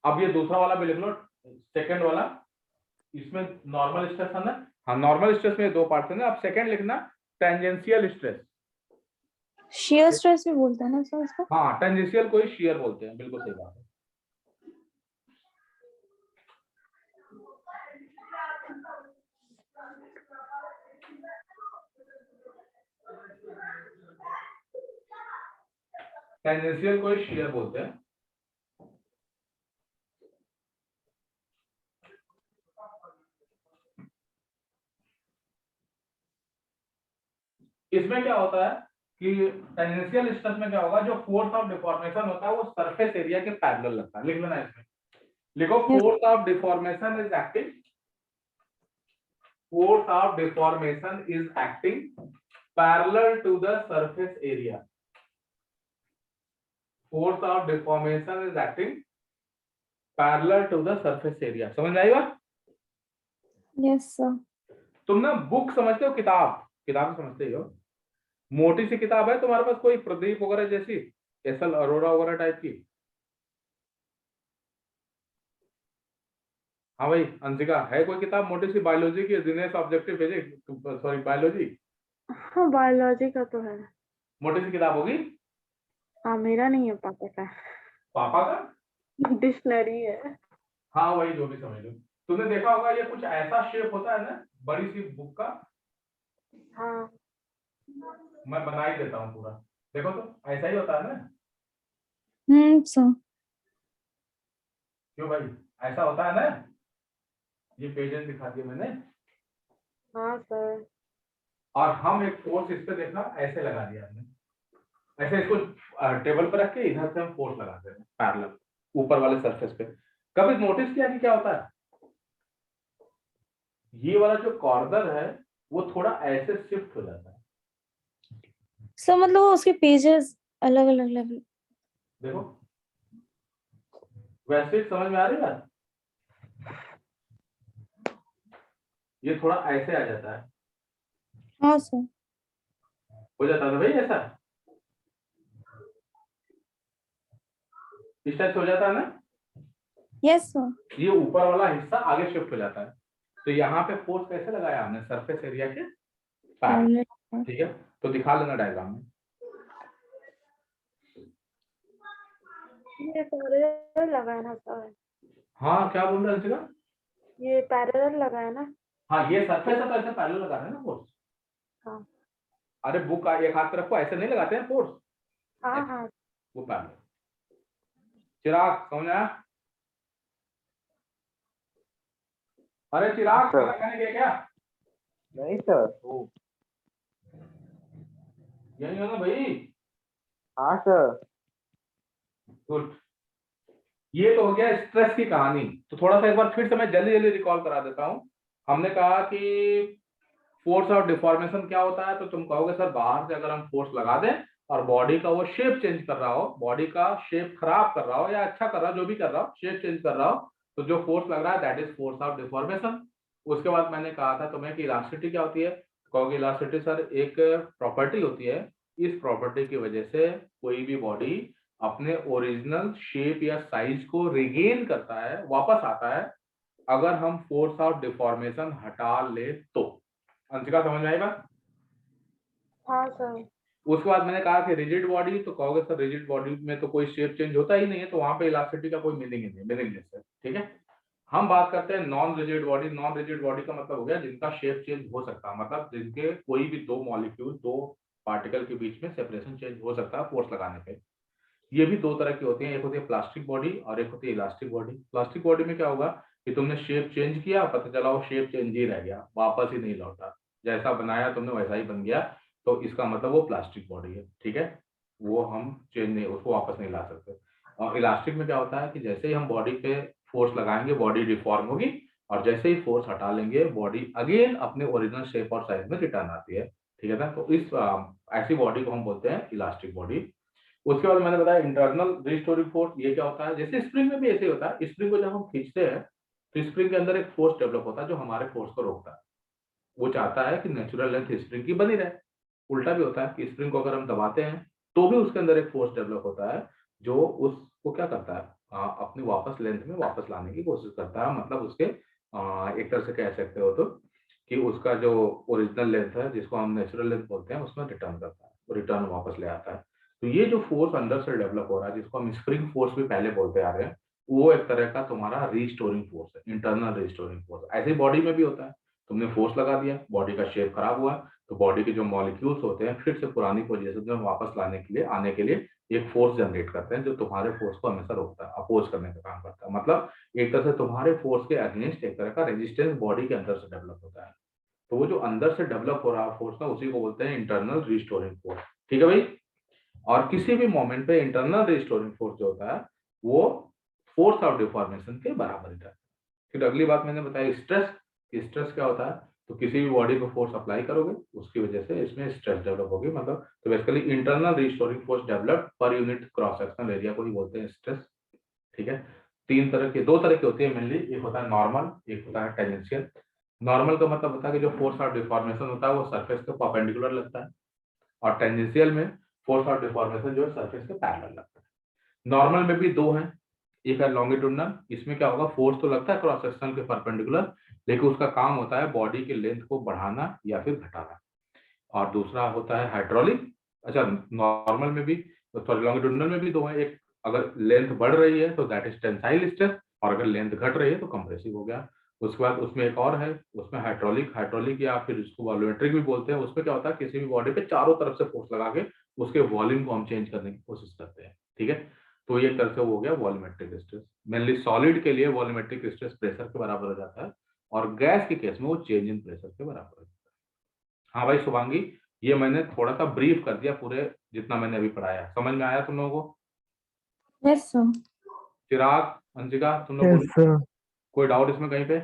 अब ये दूसरा वाला भी लिख लो, सेकंड वाला, इसमें नॉर्मल स्ट्रेस है ना। हाँ, नॉर्मल स्ट्रेस में 2 पार्ट है ना। अब सेकंड लिखना टेंजेंशियल स्ट्रेस। शियर स्ट्रेस भी बोलते हैं ना सर इसको? हाँ, टेंजेंशियल को ही शियर बोलते हैं, बिल्कुल सही बात है। टेंजेंशियल को ही शियर बोलते हैं। इसमें क्या होता है कि टेंजेंशियल स्ट्रेस में क्या होगा, जो फोर्स ऑफ डिफॉर्मेशन होता है वो सरफेस एरिया के पैरेलल लगता है। लिख लेना इसमें, लिखो force of deformation is acting, force of deformation is acting parallel to the surface area. Force of deformation is acting parallel to the surface area. समझ में आई बात? Yes sir. तुम ना बुक समझते हो, किताब, किताब समझते ही हो। मोटी सी किताब है तुम्हारे पास कोई, प्रदीप वगैरह जैसी, एसएल अरोड़ा वगैरह टाइप की? हाँ भाई अंशिका, है कोई किताब मोटी सी बायोलॉजी की, Dinesh objective physics, sorry biology, हाँ बायोलॉजी का तो है। मोटी सी किताब होगी? हाँ मेरा नहीं है, पापा का। पापा का डिक्शनरी है। हाँ वही, जो भी समझ लो। तुमने देखा होगा ये कुछ ऐसा शेप होता है ना, बड़ी सी बुक का। हाँ मैं बना ही देता हूँ पूरा, देखो तो ऐसा ही होता है ना। सर। क्यों भाई, ऐसा होता है ना। ये पेजेस दिखा दिए मैंने, हाँ सर। और हम एक फोर्स इस पे देखना ऐसे लगा दिया हमने, ऐसे इसको टेबल पर रख के इधर से हम फोर्स लगाते हैं पैरेलल ऊपर वाले सरफेस पे। कभी नोटिस किया कि क्या होता है, ये वाला जो कॉर्नर है वो थोड़ा ऐसे शिफ्ट हो जाता है। सर मतलब वो उसके पेजेस अलग अलग लेवल। देखो वैसे समझ में आ रही है, ये थोड़ा ऐसे आ जाता है। हाँ सर। हो जाता है भाई ऐसा, इस टाइप से हो जाता है ना। Yes sir. ये ऊपर वाला हिस्सा आगे शिफ्ट हो जाता है। तो यहाँ पे फोर्स कैसे लगाया हमने, सरफेस एरिया के पैरेलल, ठीक है। तो दिखा लेना डायग्राम में। ये पैरेलल लगा है ना सर? हाँ क्या बोल रहे हैं अंशिका? ये पैरेलल लगा है ना? हाँ ये सरफेस है तो ऐसे पैरेलल लगा रहे हैं ना फोर्स। हाँ अरे बुक का एक हाथ पे रखो, ऐसे नहीं लगाते हैं फोर्स, हाँ हाँ। वो पैरेलल। चिराग समझ आया? अरे चिराग सर। खाना खाने गए क्या? नहीं सर। यही हो ना भाई? हाँ सर। गुड। ये तो हो गया स्ट्रेस की कहानी। तो थोड़ा सा एक बार फिर से मैं जल्दी जल्दी रिकॉल करा देता हूं। हमने कहा कि फोर्स ऑफ डिफॉर्मेशन क्या होता है, तो तुम कहोगे सर बाहर से अगर हम फोर्स लगा दें और बॉडी का वो शेप चेंज कर रहा हो, बॉडी का शेप खराब कर रहा हो या अच्छा कर रहा हो, जो भी कर रहा हो, शेप चेंज कर रहा हो, तो जो फोर्स लग रहा है that is force of deformation. उसके बाद मैंने कहा था तुम्हें कि इलास्टिसिटी क्या होती है, कहोगे इलास्टिसिटी सर एक प्रॉपर्टी होती है, इस प्रॉपर्टी की वजह से कोई भी बॉडी अपने ओरिजिनल शेप या साइज को रिगेन करता है, वापस आता है, अगर हम फोर्स ऑफ डिफॉर्मेशन हटा ले तो। अंशिका समझ में आई बात? हाँ सर। उसके बाद मैंने कहा कि रिजिड बॉडी, तो कहोगे सर रिजिड बॉडी में तो कोई शेप चेंज होता ही नहीं है, तो वहां पे इलास्टिसिटी का कोई मीनिंग ही नहीं, मीनिंगलेस है। ठीक है, हम बात करते हैं non rigid body. Non rigid body का मतलब हो गया जिनका शेप चेंज हो सकता है, मतलब जिनके कोई भी दो मॉलिक्यूल, दो पार्टिकल के बीच में सेपरेशन चेंज हो सकता है फोर्स लगाने पे। ये भी दो तरह की होती है, एक होती है प्लास्टिक बॉडी और एक होती है इलास्टिक बॉडी। प्लास्टिक बॉडी में क्या होगा कि तुमने शेप चेंज किया, पता चला वो शेप चेंज ही रह गया, वापस ही नहीं लौटा, जैसा बनाया तुमने वैसा ही बन गया, तो इसका मतलब वो प्लास्टिक बॉडी है। ठीक है, वो हम चेंज नहीं, उसको वापस नहीं ला सकते। और इलास्टिक में क्या होता है कि जैसे ही हम बॉडी पे फोर्स लगाएंगे बॉडी डिफॉर्म होगी, और जैसे ही फोर्स हटा लेंगे बॉडी अगेन अपने ओरिजिनल शेप और साइज में रिटर्न आती है। ठीक है ना, तो इस ऐसी बॉडी को हम बोलते हैं इलास्टिक बॉडी। उसके बाद मैंने बताया इंटरनल रिस्टोरिंग फोर्स। ये क्या होता है, जैसे स्प्रिंग में भी ऐसे ही होता है। स्प्रिंग को जब हम खींचते हैं तो स्प्रिंग के अंदर एक फोर्स डेवलप होता है जो हमारे फोर्स को रोकता है। वो चाहता है कि नेचुरल लेंथ स्प्रिंग की बनी रहे। उल्टा भी होता है कि स्प्रिंग को अगर हम दबाते हैं तो भी उसके अंदर एक फोर्स डेवलप होता है जो उसको क्या करता है, अपनी वापस लेंथ में वापस लाने की कोशिश करता है। मतलब उसके एक तरह से कह सकते हो तो कि उसका जो ओरिजिनल लेंथ है जिसको हम नेचुरल लेंथ बोलते हैं उसमें रिटर्न करता है, वो रिटर्न वापस ले आता है। तो ये जो फोर्स अंदर से डेवलप हो रहा है जिसको हम स्प्रिंग फोर्स भी पहले बोलते आ रहे हैं, वो एक तरह का तुम्हारा रिस्टोरिंग फोर्स है, इंटरनल रिस्टोरिंग फोर्स। ऐसे ही बॉडी में भी होता है, तुमने फोर्स लगा दिया, बॉडी का शेप खराब हुआ, तो बॉडी के जो मॉलिक्यूल्स होते हैं फिर से पुरानी पोजीशन में वापस लाने के लिए, आने के लिए एक फोर्स जनरेट करते हैं जो तुम्हारे फोर्स को हमेशा रोकता है, अपोज करने का काम करता है। मतलब एक तरह से तुम्हारे फोर्स के अगेंस्ट एक तरह का रेजिस्टेंस बॉडी के अंदर से डेवलप होता है। तो वो जो अंदर से डेवलप हो रहा फोर्स ना, उसी को बोलते हैं इंटरनल रिस्टोरिंग फोर्स। ठीक है भाई, और किसी भी मोमेंट पे इंटरनल रिस्टोरिंग फोर्स जो होता है वो फोर्स ऑफ डिफॉर्मेशन के बराबर रहता है। फिर अगली बात मैंने बताया स्ट्रेस। स्ट्रेस क्या होता है, तो किसी भी बॉडी को फोर्स अप्लाई करोगे उसकी वजह से इसमें स्ट्रेस डेवलप होगी। मतलब तो basically internal restoring force develop per unit cross sectional area को ही बोलते हैं स्ट्रेस। ठीक है, तीन तरह के, दो तरह की होती है मेनली, एक होता है नॉर्मल, एक होता है टेंजेंशियल। नॉर्मल का मतलब होता है कि जो फोर्स ऑफ डिफॉर्मेशन होता है वो सरफेस के परपेंडिकुलर लगता है, और टेंजेंशियल में फोर्स ऑफ डिफॉर्मेशन जो है सरफेस के पैरेलल लगता है। नॉर्मल में भी दो हैं, एक है लॉन्गिट्यूडनल, इसमें क्या होगा फोर्स तो लगता है क्रॉस सेक्शन के परपेंडिकुलर, लेकिन उसका काम होता है बॉडी की लेंथ को बढ़ाना या फिर घटाना। और दूसरा होता है हाइड्रोलिक। अच्छा, नॉर्मल में भी, सॉरी लॉन्गिट्यूडनल में भी दो है, एक अगर लेंथ बढ़ रही है तो दैट इज टेंसाइल स्ट्रेस, और अगर लेंथ घट रही है तो कंप्रेसिव हो गया। उसके बाद उसमें एक और है, उसमें हाइड्रोलिक, हाइड्रोलिक या फिर इसको वॉल्यूमेट्रिक भी बोलते हैं। उसमें क्या होता है किसी भी बॉडी पे चारों तरफ से फोर्स लगा के उसके वॉल्यूम को हम चेंज करने की कोशिश करते हैं। ठीक है, तो ये तरह से हो गया वॉल्यूमेट्रिक स्ट्रेस। मेनली सॉलिड के लिए वॉल्यूमेट्रिक स्ट्रेस प्रेशर के बराबर हो जाता है, और गैस के केस में वो चेंज इन प्रेशर के बराबर हो जाता है। हाँ भाई शुभांगी, ये मैंने थोड़ा सा ब्रीफ कर दिया पूरे जितना मैंने अभी पढ़ाया, समझ में आया तुम लोगों को? Yes sir. चिराग, अंशिका, तुम लोग Yes, बोलो, sir. कोई डाउट इसमें कहीं पे?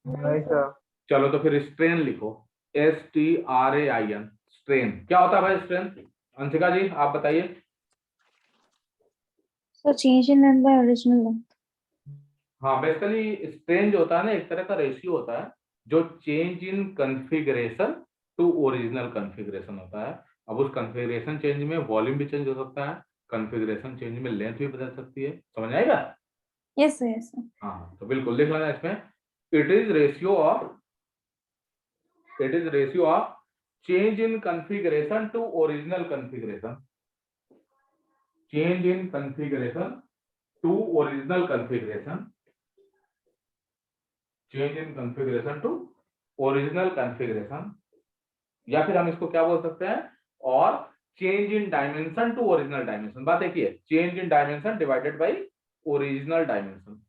नहीं सर। चलो तो फिर स्ट्रेन लिखो, STRAIN, स्ट्रेन क्या होता है भाई स्ट्रेन? अंशिका जी आप बताइए। Sir change in length bye original length. हाँ, बेसिकली स्ट्रेन जो होता है ना एक तरह का रेशियो होता है जो change in configuration to original configuration होता है। अब उस कॉन्फ़िगरेशन चेंज में वॉल्यूम भी चेंज हो सकता है, कॉन्फ़िगरेशन चेंज में लेंथ भी बदल सकती है। समझ आएगा? Yes sir, yes sir. हाँ, तो बिल्कुल लिख लेना इसमें, it is ratio of, it is ratio of change in configuration to original configuration, change in configuration to original configuration, change in configuration to original configuration, या फिर हम इसको क्या बोल सकते हैं, और change in dimension to original dimension. बात एक ही है, change in dimension divided by original dimension.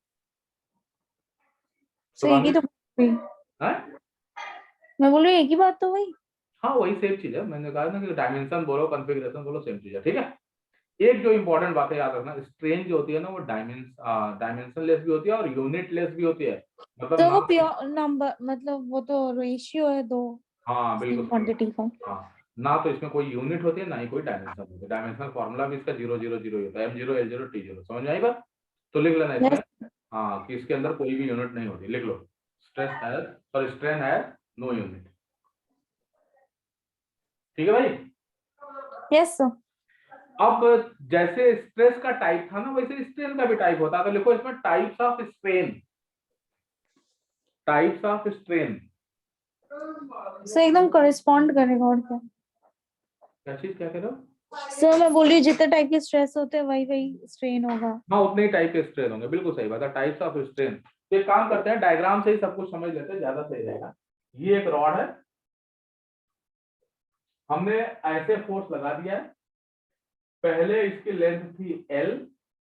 Sir एक ही तो हुई। मैं बोल रही हूँ एक ही बात तो हुई। हाँ वही सेम चीज है, मैंने कहा ना कि डायमेंशन बोलो कॉन्फ़िगरेशन बोलो सेम चीज है। ठीक है, एक जो इंपॉर्टेंट बात है याद रखना, स्ट्रेन जो होती है ना वो डायमेंशन लेस भी होती है और यूनिट लेस भी होती है। मतलब तो ना, वो प्योर नंबर, मतलब वो तो रेशियो है दो हाँ बिल्कुल क्वांटिटी का। हाँ, ना तो इसमें कोई यूनिट होती है ना ही कोई डायमेंशन होती है। डायमेंशनल फॉर्मूला भी इसका 0 0 0 ही होता है, M0 L0 T0। समझ में आई बात? तो लिख लेना इसमें, यस। हाँ, कि इसके अंदर कोई भी यूनिट नहीं होती, लिख लो, स्ट्रेस है और स्ट्रेन है नो यूनिट। ठीक है भाई? Yes sir. अब जैसे स्ट्रेस का टाइप था ना वैसे स्ट्रेन का भी टाइप होता है, तो लिखो इसमें types of strain, types of strain. Sir एकदम कॉरेस्पॉन्ड करेगा और क्या। क्या चीज, क्या कह रहे हो? सर मैं बोल रही हूँ जितने टाइप के स्ट्रेस होते हैं वही वही स्ट्रेन होगा। हाँ, उतने ही टाइप के स्ट्रेन होंगे, बिल्कुल सही बात है, टाइप्स ऑफ स्ट्रेन। तो एक काम करते हैं, डायग्राम से ही सब कुछ समझ लेते हैं, ज्यादा सही रहेगा। ये एक रॉड है, हमने ऐसे फोर्स लगा दिया है, पहले इसकी लेंथ थी L,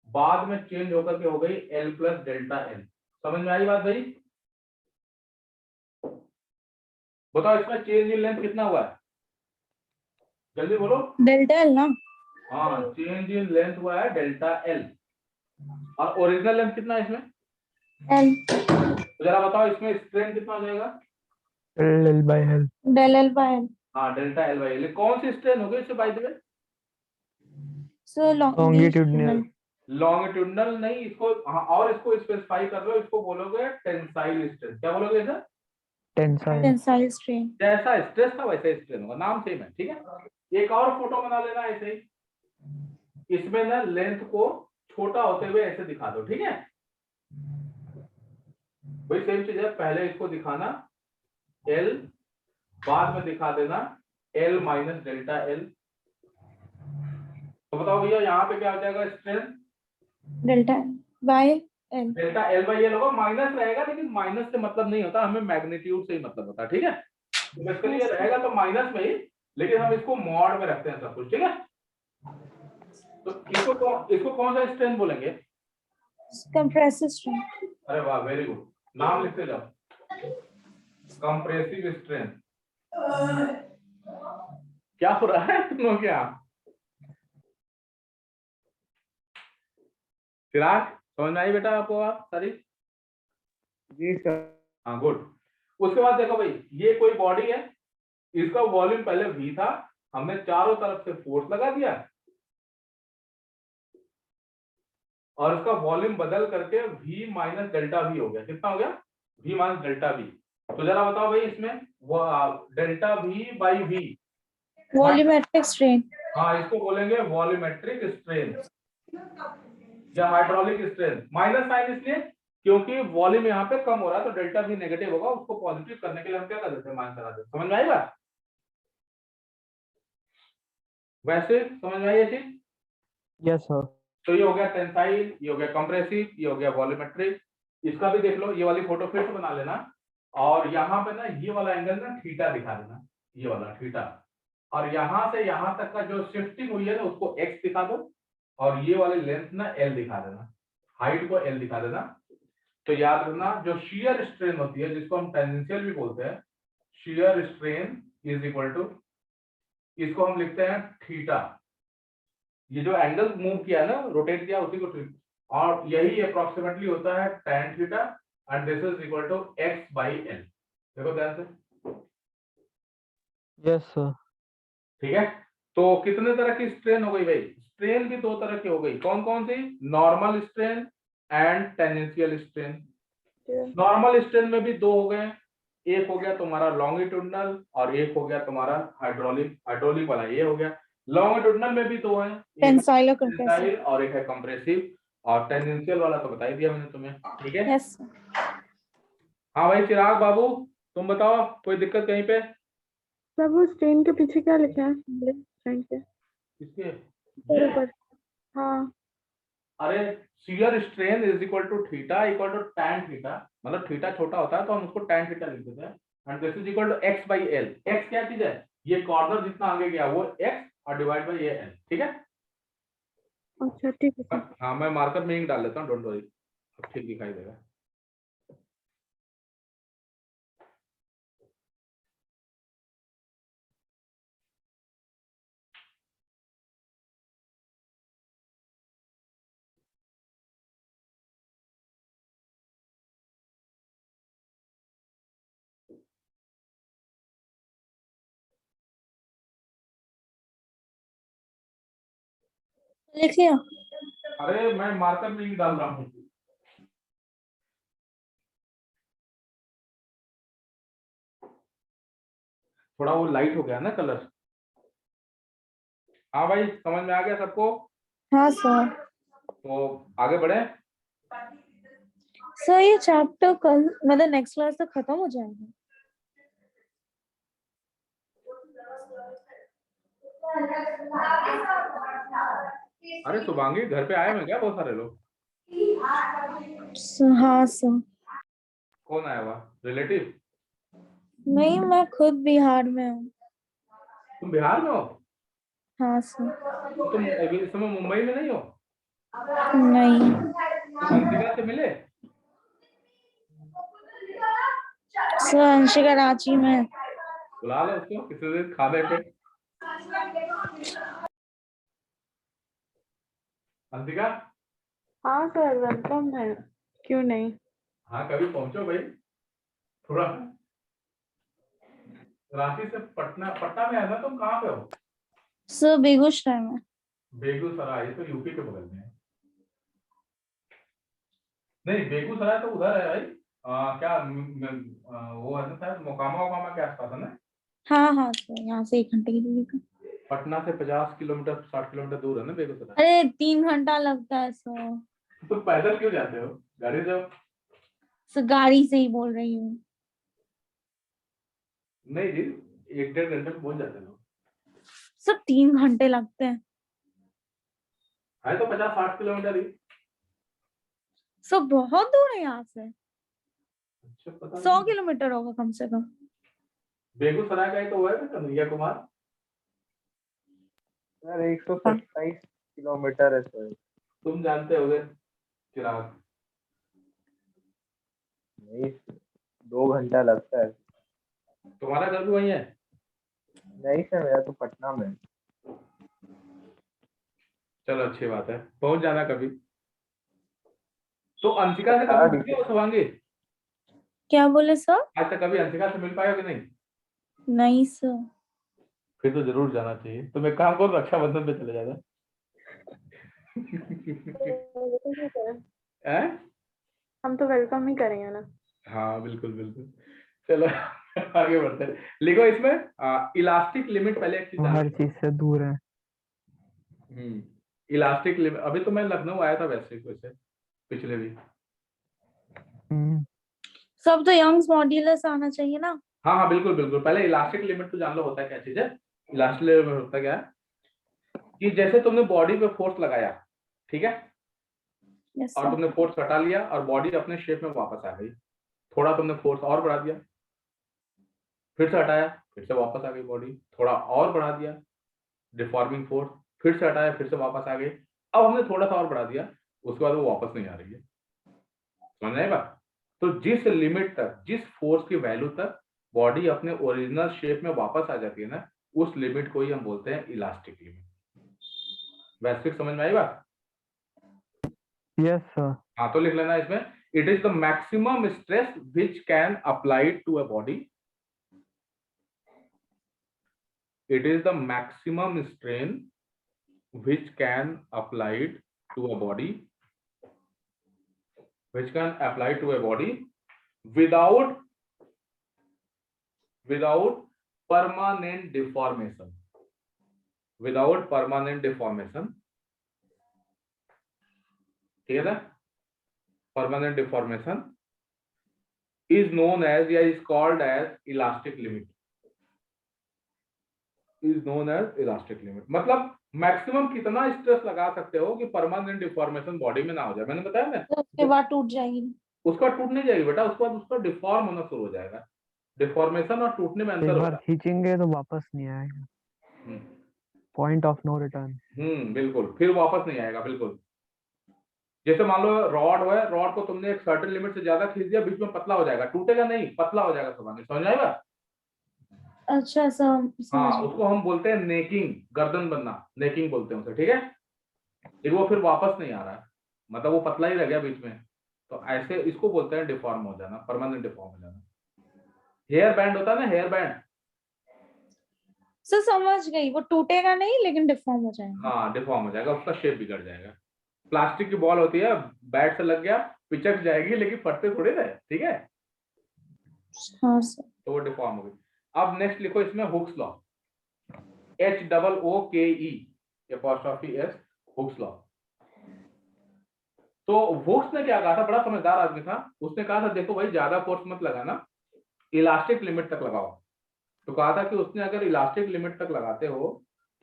बाद में चेंज होकर के हो गई L प्लस डेल्टा L। समझ में आई बात भाई? बताओ इसमें चेंज इन लेंथ कितना हुआ है, जल्दी बोलो। डेल्टा एल ना। हाँ, चेंज इन लेंथ हुआ है डेल्टा L। और ओरिजिनल लेंथ कितना है इसमें? एल। तो जरा बताओ इसमें स्ट्रेन कितना हो जाएगा? L by L. Del L by L. हाँ, डेल्टा L बाई L। कौन सी स्ट्रेन होगी इससे by the way? So Longitudinal. Longitudinal नहीं, इसको हाँ, और इसको स्पेसिफाई कर लो, इसको बोलोगे टेंसाइल स्ट्रेन। क्या बोलोगे इसे? Tensile. Tensile strain. जैसा स्ट्रेस था वैसा स्ट्रेन होगा, नाम सेम है, ठीक है। एक और फोटो बना लेना ऐसे ही, इसमें ना लेंथ को छोटा होते हुए ऐसे दिखा दो, ठीक है। वही सेम चीज है, पहले इसको दिखाना L, बाद में दिखा देना L माइनस डेल्टा L। तो बताओ भैया यहाँ पे क्या हो जाएगा strain? Delta by L. Delta L by L होगा, माइनस रहेगा, लेकिन माइनस से मतलब नहीं होता, हमें मैग्नीट्यूड से ही मतलब होता है, ठीक है। तो बेसिकली ये रहेगा तो माइनस में ही, लेकिन हम इसको मॉड में रखते हैं सब कुछ, ठीक है। तो इसको कौन सा स्ट्रेन बोलेंगे? Compressive strain. अरे वाह, वेरी गुड, नाम लिखते जाओ, कंप्रेसिव स्ट्रेन। क्या हो रहा है तुम लोग क्या? चिराग समझ में आई बेटा आपको? आप सारी? जी सर। हाँ, गुड। उसके बाद देखो भाई, ये कोई बॉडी है, इसका वॉल्यूम पहले V था, हमने चारों तरफ से फोर्स लगा दिया और इसका वॉल्यूम बदल करके V माइनस डेल्टा V हो गया। कितना हो गया? V minus delta V। तो जरा बताओ भाई इसमें delta V by V। Volumetric strain. हाँ, इसको बोलेंगे वॉल्यूमेट्रिक स्ट्रेन या हाइड्रोलिक स्ट्रेन। माइनस साइन इसलिए क्योंकि वॉल्यूम यहाँ पे कम हो रहा है, तो डेल्टा V नेगेटिव होगा, उसको पॉजिटिव करने के लिए हम क्या कर देते हैं, माइनस करा देते हैं। समझ में आई बात? वैसे समझ में आई ये चीज? Yes, sir. तो ये हो गया टेंसाइल, ये हो गया कंप्रेसिव, ये हो गया वॉल्यूमेट्रिक। इसका भी देख लो, ये वाली फोटो फिर से बना लेना, और यहाँ पे ना ये वाला एंगल ना थीटा दिखा देना, ये वाला थीटा, और यहाँ से यहाँ तक का जो शिफ्टिंग हुई है ना उसको x दिखा दो, और ये वाली लेंथ ना L दिखा देना, हाइट को L दिखा देना। तो याद रखना, जो शियर स्ट्रेन होती है जिसको हम टेंजेंशियल भी बोलते हैं, shear strain is equal to, इसको हम लिखते हैं थीटा। ये जो एंगल मूव किया है ना, रोटेट किया, उसी को और यही अप्रोक्सीमेटली होता है tan theta, and this is equal to x by L। देखो ध्यान से, Yes, sir. ठीक है। तो कितने तरह की स्ट्रेन हो गई भाई? स्ट्रेन भी दो तरह की हो गई, कौन कौन सी? Normal strain and tangential strain. Normal strain में भी दो हो गए, एक हो गया तुम्हारा लॉन्गिट्यूडनल और एक हो गया तुम्हारा हाइड्रोलिक। हाइड्रोलिक वाला ये हो गया। लॉन्गिट्यूडनल में भी दो हैं, टेंसाइल और कंप्रेसिव। टेंसाइल और एक है कंप्रेसिव, और टेंजेंशियल वाला तो बता ही दिया मैंने तुम्हें, ठीक है। यस। हाँ भाई चिराग बाबू, तुम बताओ, कोई दिक्कत कहीं पे? सब वो स्ट्रेन के पीछे क्या लिखा है? स्ट्रेन के किसके? ऊपर। हाँ। अरे shear strain is equal to theta equal to tan theta, मतलब थीटा छोटा होता है तो हम उसको tan थीटा लिख देते हैं, and this is equal to x by L। x क्या चीज है? ये कॉर्नर जितना आगे गया वो x और डिवाइड बाई ये L, ठीक है। अच्छा ठीक है सर। हाँ, मैं मार्कर में ही डाल लेता हूँ, डोंट वरी, ठीक दिखाई देगा। लिख लिया। अरे मैं मार्कर में ही डाल रहा हूँ। थोड़ा वो लाइट हो गया ना कलर। हाँ भाई, समझ में आ गया सबको? हाँ सर। तो आगे बढ़े। सर ये चैप्टर कल मतलब नेक्स्ट क्लास तक खत्म हो जाएगा? अरे शुभांगी, घर पे आए हैं क्या बहुत सारे लोग? हाँ सर। कौन आया हुआ, रिलेटिव? नहीं, मैं खुद बिहार में हूँ। तुम बिहार में हो? हाँ सर। तो तुम अभी इस समय मुंबई में नहीं हो? नहीं तुम अंशिका से मिले? सर, अंशिका रांची में है। बुला लो उसको किसी दिन खाने पे। अंशिका, हाँ सर, वेलकम है, क्यों नहीं। हाँ कभी पहुंचो भाई। थोड़ा रांची से पटना, पटना में है ना? तुम कहाँ पे हो? सर बेगूसराय में। बेगूसराय तो यूपी के बगल में है। नहीं, बेगूसराय तो उधर है भाई। क्या वो है ना शायद मोकामा वोकामा के आसपास है ना? हाँ हाँ सर, यहाँ से 1 घंटे की दूरी पे। पटना से 50 किलोमीटर 60 किलोमीटर दूर है ना बेगूसराय। अरे 3 घंटा लगता है सर। तो पैदल क्यों जाते हो, गाड़ी जाओ। सर गाड़ी से ही बोल रही हूँ। नहीं जी, 1-1.5 घंटे में पहुंच जाते लोग। सर 3 घंटे लगते हैं। है तो 50-60 किलोमीटर ही। सर बहुत दूर है यहाँ से। अच्छा, पता 100 नहीं। किलोमीटर होगा कम से कम। बेगूसराय का ही तो हुआ है ना कन्हैया कुमार। सर 127 किलोमीटर है सर। तुम जानते होगे चिराग। नहीं, 2 घंटा लगता है। तुम्हारा घर भी वही है? नहीं सर, मेरा तो पटना में है। चलो अच्छी बात है, पहुंच जाना कभी। तो अंशिका से कभी मिली हो शुभांगी? क्या बोले सर? आज तक कभी अंशिका से मिल पाए हो कि नहीं? नहीं सर। फिर तो जरूर जाना चाहिए। तुम एक काम करो, रक्षाबंधन पे चले जाना। हैं? हम तो वेलकम ही करेंगे ना। हाँ बिल्कुल बिल्कुल। चलो आगे बढ़ते हैं। लिखो इसमें इलास्टिक लिमिट, पहले एक चीज वो जान हर लो। चीज से दूर है। इलास्टिक लिमिट, अभी तो मैं लखनऊ आया था वैसे वैसे पिछले भी। हम्म, सब तो यंग्स मॉड्यूलस आना चाहिए ना। हाँ हाँ बिल्कुल बिल्कुल, पहले इलास्टिक लिमिट तो जान लो होता है क्या चीज है। इलास्टिक लिमिट होता क्या है कि जैसे तुमने बॉडी पे फोर्स लगाया, ठीक है, यस और सर। तुमने फोर्स हटा लिया और बॉडी अपने शेप में वापस आ गई। थोड़ा तुमने फोर्स और बढ़ा दिया, फिर से हटाया, फिर से वापस आ गई बॉडी। थोड़ा और बढ़ा दिया, डिफॉर्मिंग फोर्स, फिर से हटाया, फिर से वापस आ गई। अब हमने थोड़ा सा और बढ़ा दिया, उसके बाद वो वापस नहीं आ रही है। समझ में आएगा? तो जिस लिमिट तक, जिस फोर्स की वैल्यू तक बॉडी अपने ओरिजिनल शेप में वापस आ जाती है ना, उस लिमिट को ही हम बोलते हैं इलास्टिक लिमिट। वैश्विक समझ में आई बात? Yes sir. हाँ तो लिख लेना इसमें, it is the maximum stress which can applied to a body. It is the maximum strain which can applied to a body, which can apply to a body without permanent deformation, without permanent deformation, ठीक है ना? permanent deformation is known as या is called as elastic limit, is known as elastic limit। मतलब मैक्सिमम कितना स्ट्रेस लगा सकते हो कि परमानेंट डिफॉर्मेशन बॉडी में ना हो जाए। मैंने बताया ना, तो उसके बाद टूट जाएगी। उसका टूट नहीं जाएगी बेटा, उसके बाद उसका डिफॉर्म होना शुरू हो जाएगा। डिफॉर्मेशन और टूटने में एक अंतर बार होता खींचेंगे तो वापस नहीं आएगा। है। Point of no return. बिल्कुल, फिर वापस नहीं आएगा बिल्कुल। जैसे मान लो रॉड है, रॉड को तुमने एक सर्टेन लिमिट से ज्यादा खींच दिया, बीच में पतला हो जाएगा, टूटेगा नहीं, पतला हो जाएगा। समझ आएगा? अच्छा सर, समझ हाँ, गई। उसको हम बोलते हैं नेकिंग, गर्दन बनना, नेकिंग बोलते हैं उसे, ठीक है। लेकिन वो फिर वापस नहीं आ रहा है, मतलब वो पतला ही रह गया बीच में, तो ऐसे इसको बोलते हैं डिफॉर्म हो जाना, परमानेंट डिफॉर्म हो जाना। हेयर बैंड होता है ना, हेयर बैंड। सर समझ गई, वो टूटेगा नहीं लेकिन डिफॉर्म हो जाएगा। हाँ डिफॉर्म हो जाएगा, उसका शेप बिगड़ जाएगा। प्लास्टिक की बॉल होती है, बैट से लग गया, पिचक जाएगी, लेकिन फटते थोड़े रहे, ठीक है। हाँ सर। तो वो डिफॉर्म हो गई। अब नेक्स्ट लिखो इसमें Hooke's law, HOOKE Hooke's law. तो हुक्स ने क्या कहा था, बड़ा समझदार आदमी था, उसने कहा था देखो भाई ज्यादा फोर्स मत लगाना, इलास्टिक लिमिट तक लगाओ। तो कहा था कि उसने अगर इलास्टिक लिमिट तक लगाते हो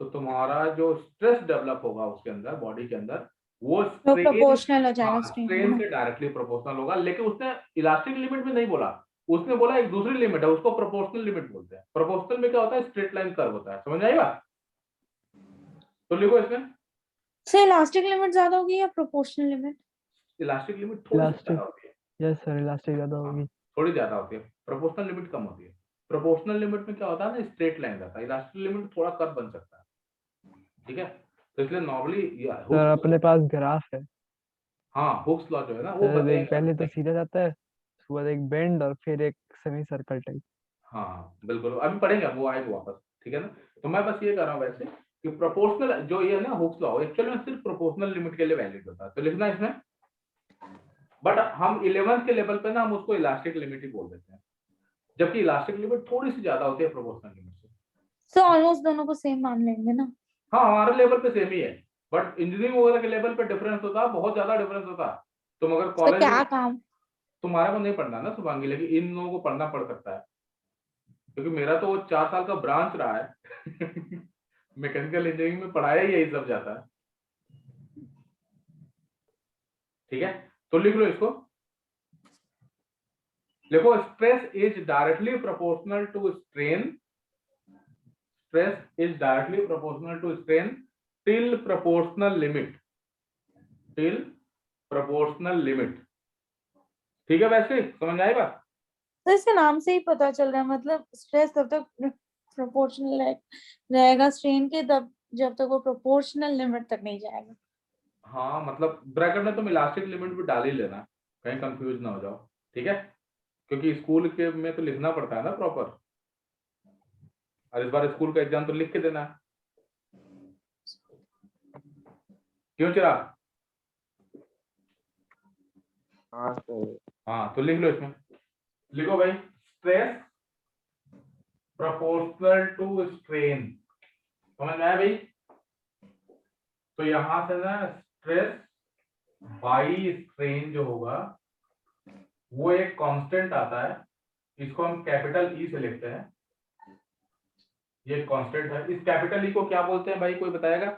तो तुम्हारा जो स्ट्रेस डेवलप होगा उसके अंदर, बॉडी के अंदर, वो तो स्ट्रेन, प्रोपोर्शनल हो जाएगा हाँ, स्ट्रेन स्ट्रेन ना। से डायरेक्टली प्रोपोर्शनल होगा। लेकिन उसने इलास्टिक लिमिट में नहीं बोला, उसने बोला एक दूसरी लिमिट है, उसको प्रोपोर्शनल लिमिट बोलते हैं। प्रोपोर्शनल में क्या होता है, स्ट्रेट लाइन कर्व होता है। समझ आई बात? तो लिखो इसमें, सो इलास्टिक लिमिट ज्यादा होगी या प्रोपोर्शनल लिमिट? इलास्टिक लिमिट थोड़ी सी इलास्टिक, ज्यादा होती है, यस सर, इलास्टिक ज्यादा हाँ, होगी। थोड़ी ज्यादा होती है। प्रोपोर्शनल लिमिट कम होती है। प्रोपोर्शनल लिमिट में क्या होता है ना, स्ट्रेट लाइन रहता है। इलास्टिक लिमिट थोड़ा कर्व बन सकता है, ठीक है। तो इसलिए नॉर्मली सर अपने पास ग्राफ है, हाँ, हुक्स लॉ जो है ना वो सर देख बताएगा। पहले तो सीधा जाता है, उसके बाद एक बेंड और फिर एक सेमी सर्कल टाइप। हाँ बिल्कुल, अभी पढ़ेंगे, वो आएगा वापस, ठीक है ना। तो मैं बस ये कर रहा हूँ वैसे कि प्रोपोर्शनल जो ये है ना हुक्स लॉ, एक्चुअली में सिर्फ प्रोपोर्शनल लिमिट के लिए वैलिड होता है। तो लिखना है इसमें, बट हम 11th के लेवल पे ना हम उसको इलास्टिक लिमिट ही बोल देते हैं, जबकि इलास्टिक लिमिट थोड़ी सी ज्यादा होती है प्रोपोर्शनल लिमिट से। सो ऑलमोस्ट दोनों को सेम मान लेंगे ना। हाँ, हमारे लेवल पे सेम ही है, बट इंजीनियरिंग वगैरह के लेवल पे डिफरेंस होता है, बहुत ज्यादा डिफरेंस होता है। तुम अगर तो कॉलेज क्या में, काम? तुम्हारा को नहीं पढ़ना ना शुभांगी, लेकिन इन लोगों को पढ़ना पड़ सकता है, क्योंकि मेरा तो वो 4 साल का ब्रांच रहा है। मैकेनिकल इंजीनियरिंग में पढ़ाया ही यही सब जाता है, ठीक है। तो लिख लो इसको, देखो stress is directly proportional to strain, stress is directly proportional to strain till proportional limit, till proportional limit, ठीक है। वैसे समझ आई बात? तो इसके नाम से ही पता चल रहा है, मतलब स्ट्रेस तब तक प्रोपोर्शनल रहेगा स्ट्रेन के, तब जब तक वो प्रोपोर्शनल लिमिट तक नहीं जाएगा। हाँ, मतलब ब्रैकेट में तुम इलास्टिक लिमिट भी डाल ही लेना, कहीं कंफ्यूज ना हो जाओ, ठीक है। क्योंकि स्कूल के में तो लिखना पड़ता है ना प्रॉपर, और इस बार स्कूल का एग्जाम तो लिख के देना है। क्यों चिराग? हाँ सर। हाँ, तो लिख लो इसमें, लिखो भाई, स्ट्रेस प्रोपोर्शनल टू स्ट्रेन। समझ में आया भाई? तो यहां से ना स्ट्रेस बाई स्ट्रेन जो होगा वो एक कांस्टेंट आता है, इसको हम कैपिटल ई से लिखते हैं, ये कांस्टेंट है। इस कैपिटल ई को क्या बोलते हैं भाई, कोई बताएगा?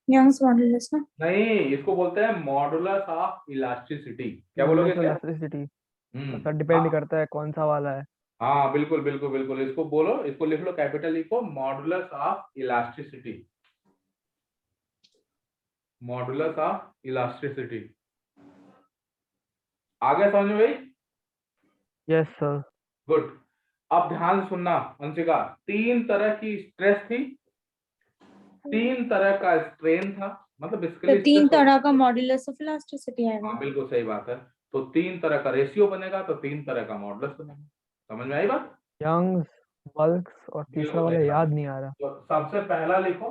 यंग्स मॉडुलस ना? नहीं, इसको बोलते हैं मॉडुलस ऑफ इलास्टिसिटी। क्या बोलोगे क्या? इलास्टिसिटी सर हाँ, डिपेंड करता है कौन सा वाला है। हाँ बिल्कुल बिल्कुल बिल्कुल, इसको बोलो, इसको लिख लो कैपिटल ई को, modulus of elasticity, modulus of elasticity. आगे समझ में भाई? Yes sir. गुड। अब ध्यान से सुनना अंशिका, 3 तरह की स्ट्रेस थी, 3 तरह का स्ट्रेन था, मतलब तो बेसिकली 3 स्ट्रेस। तरह का मॉड्यूलस ऑफ इलास्टिसिटी आएगा। हाँ बिल्कुल सही बात है। तो 3 तरह का रेशियो बनेगा, तो 3 तरह का मॉडुलस बनेगा। समझ में आई बात? यंग्स, बल्क्स और तीसरा बिल्कुल वाला सही बात याद है। नहीं आ रहा। तो सबसे पहला लिखो,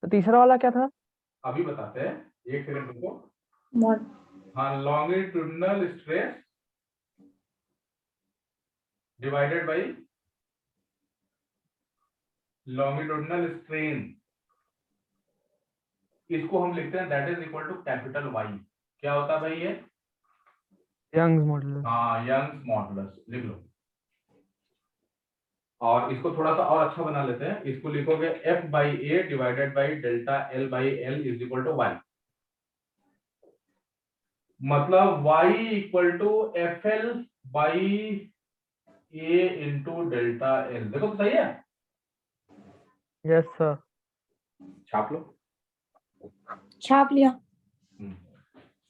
तो तीसरा वाला क्या था? अभी बताते हैं, एक सेकंड रुको। मॉड हाँ, longitudinal stress divided by longitudinal strain, इसको हम लिखते हैं that is equal to capital Y. क्या होता है भाई ये? Young's modulus. हाँ, यंग्स मॉडुलस लिख लो। और इसको थोड़ा सा और अच्छा बना लेते हैं, इसको लिखोगे F by A divided by delta L by L is equal to Y. मतलब y equal to F L by A into delta L. देखो तो सही है, यस सर। छाप लो। छाप लिया।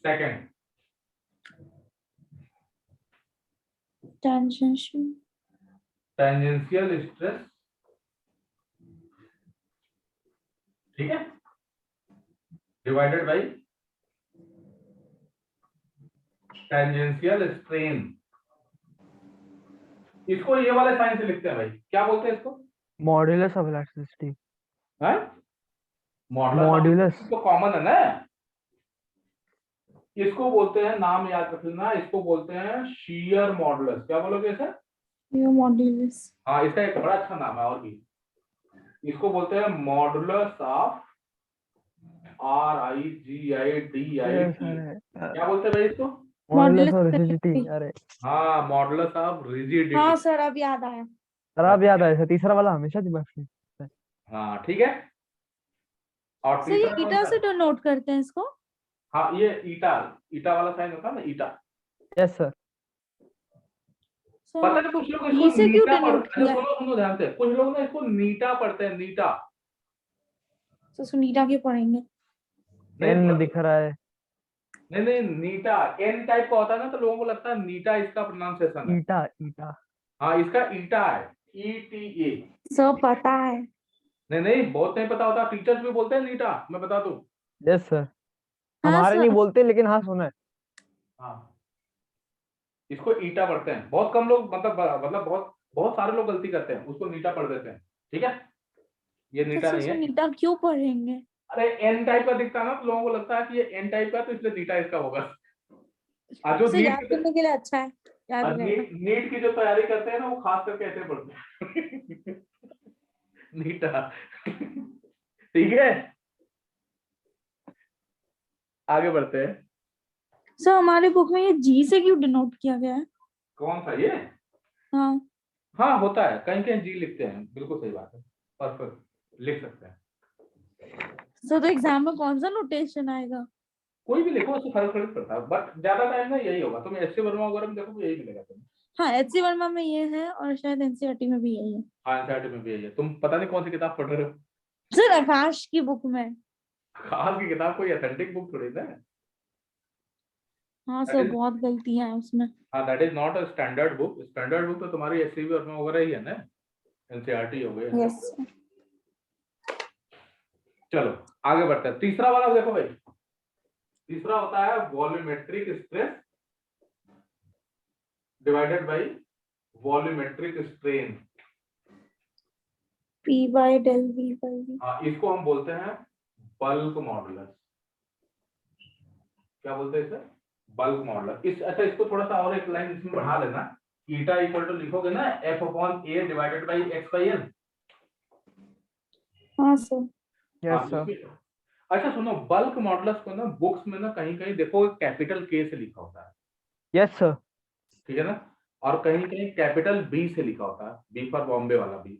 सेकंड, टेंजेंशियल टेंजेंशियल स्ट्रेस, ठीक है, डिवाइडेड बाई टेंजेंशियल स्ट्रेन। इसको ये वाले साइन से लिखते हैं भाई, क्या बोलते हैं इसको? Modulus of elasticity. Modulus modulus. तो कॉमन है ना, इसको बोलते हैं, नाम याद रख लेना, इसको बोलते हैं शियर मॉडुलस। क्या बोलोगे इसे? यो मॉड्यूलस। हाँ, इसका एक बड़ा अच्छा नाम है और भी, इसको बोलते हैं मॉडुलस ऑफ RIGIDIT। क्या बोलते हैं भाई इसको? Modulus of rigidity. अरे हाँ, मॉडुलस ऑफ रिजिडिटी। हाँ सर, अब याद आया। सर आप याद आया, तीसरा वाला हमेशा दिमाग में। हाँ ठीक है। और सर ये तीसरा कौन ईटा सा से है? डिनोट करते हैं इसको। हाँ ये ईटा, ईटा वाला साइन होता है ना, ईटा। Yes sir. पता सर है कुछ लोग इसको ई से क्यों नीटा डिनोट पढ़ते हैं, किया है? सुनो सुनो ध्यान से, कुछ लोग ना इसको नीटा पढ़ते हैं, नीटा। तो सुनीता क्यों पढ़ेंगे? एन दिख रहा है। नहीं नहीं, नीटा एन टाइप का होता है ना, तो लोगों को लगता है नीटा इसका प्रोनाउंसिएशन है। ईटा ईटा। हाँ इसका ईटा है, ETA। सर पता है। नहीं नहीं, बहुत नहीं पता होता, टीचर्स भी बोलते हैं नीटा, मैं बता दूं। Yes sir. हाँ हमारे नहीं सर। बोलते, लेकिन हाँ सुना है। हाँ इसको ईटा पढ़ते हैं, बहुत कम लोग, मतलब बहुत बहुत सारे लोग गलती करते हैं, उसको नीटा पढ़ देते हैं। ठीक है, ये नीटा तो नहीं है। सुनीता क्यों पढ़ेंगे? अरे एन टाइप का दिखता है ना, तो लोगों को लगता है कि ये एन टाइप का, तो इसलिए नीटा इसका होगा। आज जो सर याद करने के लिए अच्छा है, याद हो जाएगा। नीट की जो तैयारी करते हैं ना, वो खास करके ऐसे पढ़ते हैं। नीटा। ठीक है, आगे बढ़ते हैं। सर हमारे बुक में ये जी से क्यों डिनोट किया गया है? कौन सा ये? हाँ हाँ होता है, कहीं कहीं जी लिखते हैं, बिल्कुल सही बात है, परफेक्ट लिख सकते हैं। सर तो एग्जाम में कौन सा नोटेशन आएगा? कोई भी लिखो, उससे फर्क थोड़ी पड़ता है, बट ज्यादा टाइम ना यही होगा, तुम्हें एससी वर्मा वगैरह में देखो यही मिलेगा तुम्हें। हाँ एचसी वर्मा में ये है और शायद एनसीईआरटी में भी यही है। हाँ एनसीईआरटी में भी यही है, तुम पता नहीं कौन सी किताब पढ़ रहे हो। सर आकाश की बुक में। खास की किताब कोई ऑथेंटिक बुक थोड़ी ना है। हाँ दैट सर इज, बहुत गलतियां हैं उसमें। हाँ that is not a standard book. Standard book तो तुम्हारी एससी वर्मा वगैरह ही है ना, एनसीईआरटी हो गई। यस। चलो आगे बढ़ते हैं, तीसरा वाला देखो भाई। तीसरा होता है volumetric stress divided by volumetric strain. P by del V by V. हाँ इसको हम बोलते हैं बल्क मॉडुलस। क्या बोलते हैं इसे? Bulk modulus. इस अच्छा, इसको थोड़ा सा और एक लाइन इसमें बढ़ा लेना, ईटा इक्वल टू लिखोगे ना F/A डिवाइडेड बाय X/L। हाँ सर। Yes sir. अच्छा सुनो, बल्क मॉडुलस को ना बुक्स में ना कहीं कहीं देखो कैपिटल K से लिखा होता है, यस सर। ठीक है ना, और कहीं कहीं कैपिटल B से लिखा होता है, B फॉर बॉम्बे वाला B।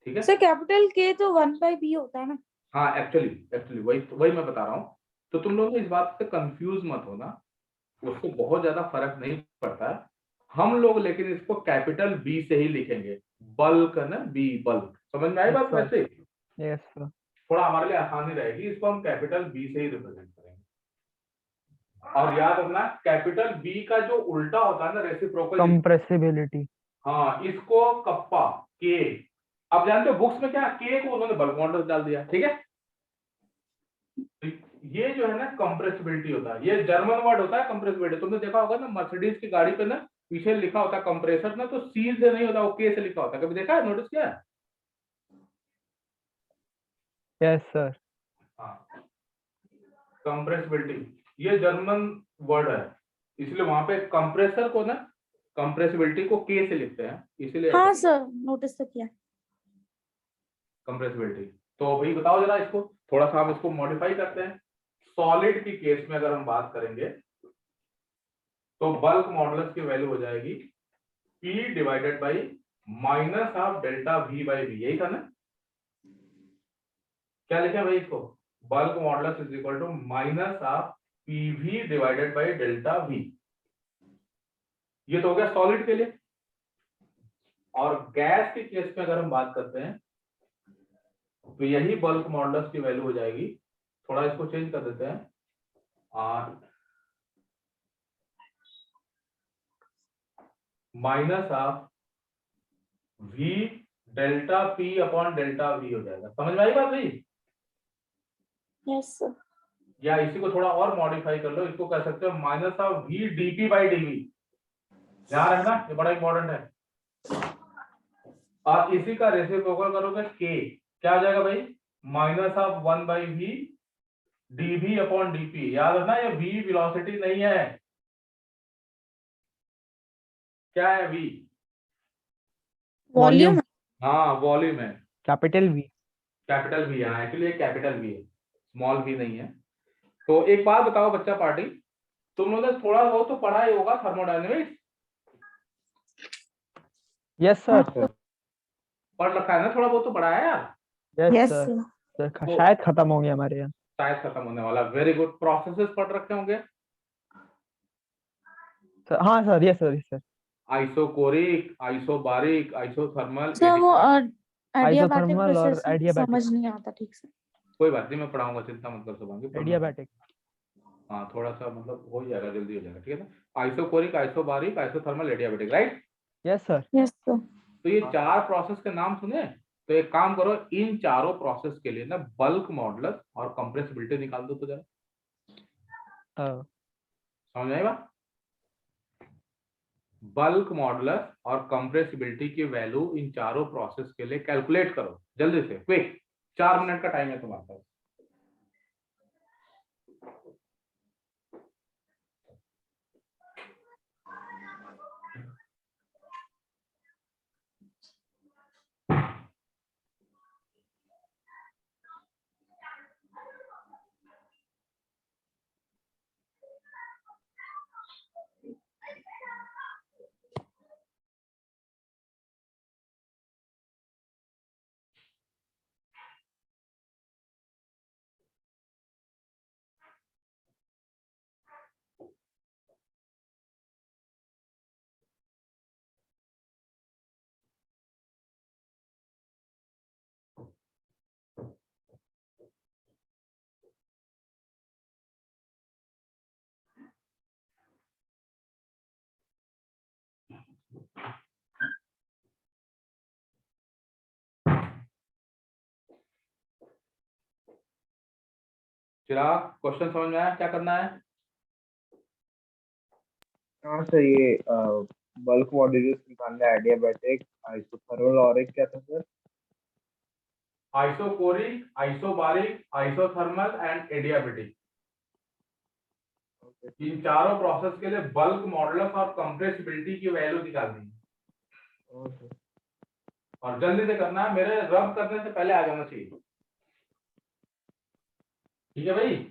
ठीक है सर कैपिटल के तो 1/b होता है ना? हाँ एक्चुअली वही मैं बता रहा हूँ। तो तुम लोग इस बात से कंफ्यूज मत होना, उसको बहुत ज्यादा फर्क नहीं पड़ता है। हम लोग लेकिन इसको कैपिटल B से ही लिखेंगे, बल्क है ना, B बल्क। समझ में आई बात? Yes, वैसे यस सर। थोड़ा हमारे लिए आसानी रहेगी, इसको हम कैपिटल B से ही रिप्रेजेंट करेंगे। और याद रखना कैपिटल B का जो उल्टा होता है ना, रेसिप्रोकल। कंप्रेसिबिलिटी। हाँ इसको कप्पा के। अब जानते हो बुक्स में क्या के को उन्होंने बल्क मॉडुलस डाल दिया, ठीक है। ये जो है ना कंप्रेसिबिलिटी होता है, ये जर्मन वर्ड होता है कंप्रेसिबिलिटी। तुमने देखा होगा ना मर्सिडीज की गाड़ी पे ना पीछे लिखा होता है कंप्रेसर ना, तो सी से नहीं होता, वो के से लिखा होता है। कभी देखा है, नोटिस किया है? Yes sir. हाँ कंप्रेसिबिलिटी ये जर्मन वर्ड है, इसलिए वहां पे कंप्रेसर को ना, कंप्रेसिबिलिटी को के से लिखते हैं, इसीलिए हाँ सर नोटिस तो किया। कंप्रेसिबिलिटी। तो भाई बताओ जरा इसको, थोड़ा सा हम इसको मॉडिफाई करते हैं। सॉलिड की केस में अगर हम बात करेंगे तो बल्क मॉडुलस की वैल्यू हो जाएगी P divided by minus of delta V by V। यही था ना? क्या लिखे भाई इसको? Bulk modulus is equal to minus of PV divided by delta V। ये तो हो गया सॉलिड के लिए। और गैस के केस में अगर हम बात करते हैं तो यही बल्क मॉडुलस की वैल्यू हो जाएगी, थोड़ा इसको चेंज कर देते हैं, minus of V delta P upon delta V हो जाएगा। समझ में आई बात भाई? Yes sir. या इसी को थोड़ा और मॉडिफाई कर लो, इसको कह सकते हो minus of V dP by dV। ध्यान रखना ये बड़ा इंपॉर्टेंट है। और इसी का रेसिप्रोकल करोगे K, क्या हो जाएगा भाई? Minus of 1 by V dV upon dP। याद रखना ये V वेलोसिटी नहीं है, क्या है V? वॉल्यूम। हाँ वॉल्यूम है, कैपिटल वी। कैपिटल V है एक्चुअली, ये कैपिटल V है, स्मॉल v नहीं है। तो एक बात बताओ बच्चा पार्टी, तुम लोगों ने थोड़ा बहुत तो पढ़ा ही होगा थर्मोडायनेमिक्स। Yes sir. पढ़ रखा है ना, थोड़ा बहुत तो पढ़ा है यार। Yes yes sir. Sir. Sir वो शायद खत्म हो गया हमारे यहाँ। शायद खत्म होने वाला। Very good. प्रोसेसेस पढ़ रखे होंगे। सर हाँ sir, yes sir, yes sir. Isochoric, isobaric, isothermal, sir वो एडियाबैटिक आइसोथर्मल और प्रोसेस एडियाबैटिक। समझ नहीं आता ठीक से। कोई बात नहीं, मैं पढ़ाऊंगा, चिंता मत कर शुभांगी, पढ़ना। एडियाबैटिक। हाँ थोड़ा सा मतलब हो जाएगा, जल्दी हो जाएगा, ठीक है ना। Isochoric, isobaric, isothermal, adiabatic, right. Yes sir. Yes sir. तो ये चार प्रोसेस के नाम सुने। तो एक काम करो, इन चारों प्रोसेस के लिए ना बल्क मॉडुलस और कंप्रेसिबिलिटी निकाल दो तो जरा, समझ आएगा। बल्क मॉडुलस और कंप्रेसिबिलिटी की वैल्यू इन चारों प्रोसेस के लिए कैलकुलेट करो जल्दी से, क्विक। 4 मिनट का टाइम है तुम्हारे पास। चिराग, क्वेश्चन समझ में आया, क्या करना है। हाँ सर, ये बल्क मॉड्यूल्स निकालना है, एडियाबैटिक, आइसोथर्मल और एक क्या था sir? Isochoric, isobaric, isothermal and adiabatic. इन चारों प्रोसेस के लिए बल्क मॉडुलस और कंप्रेसिबिलिटी की वैल्यू निकालनी है। और जल्दी से करना है, मेरे रब करने से पहले आ जाना चाहिए, ठीक है भाई।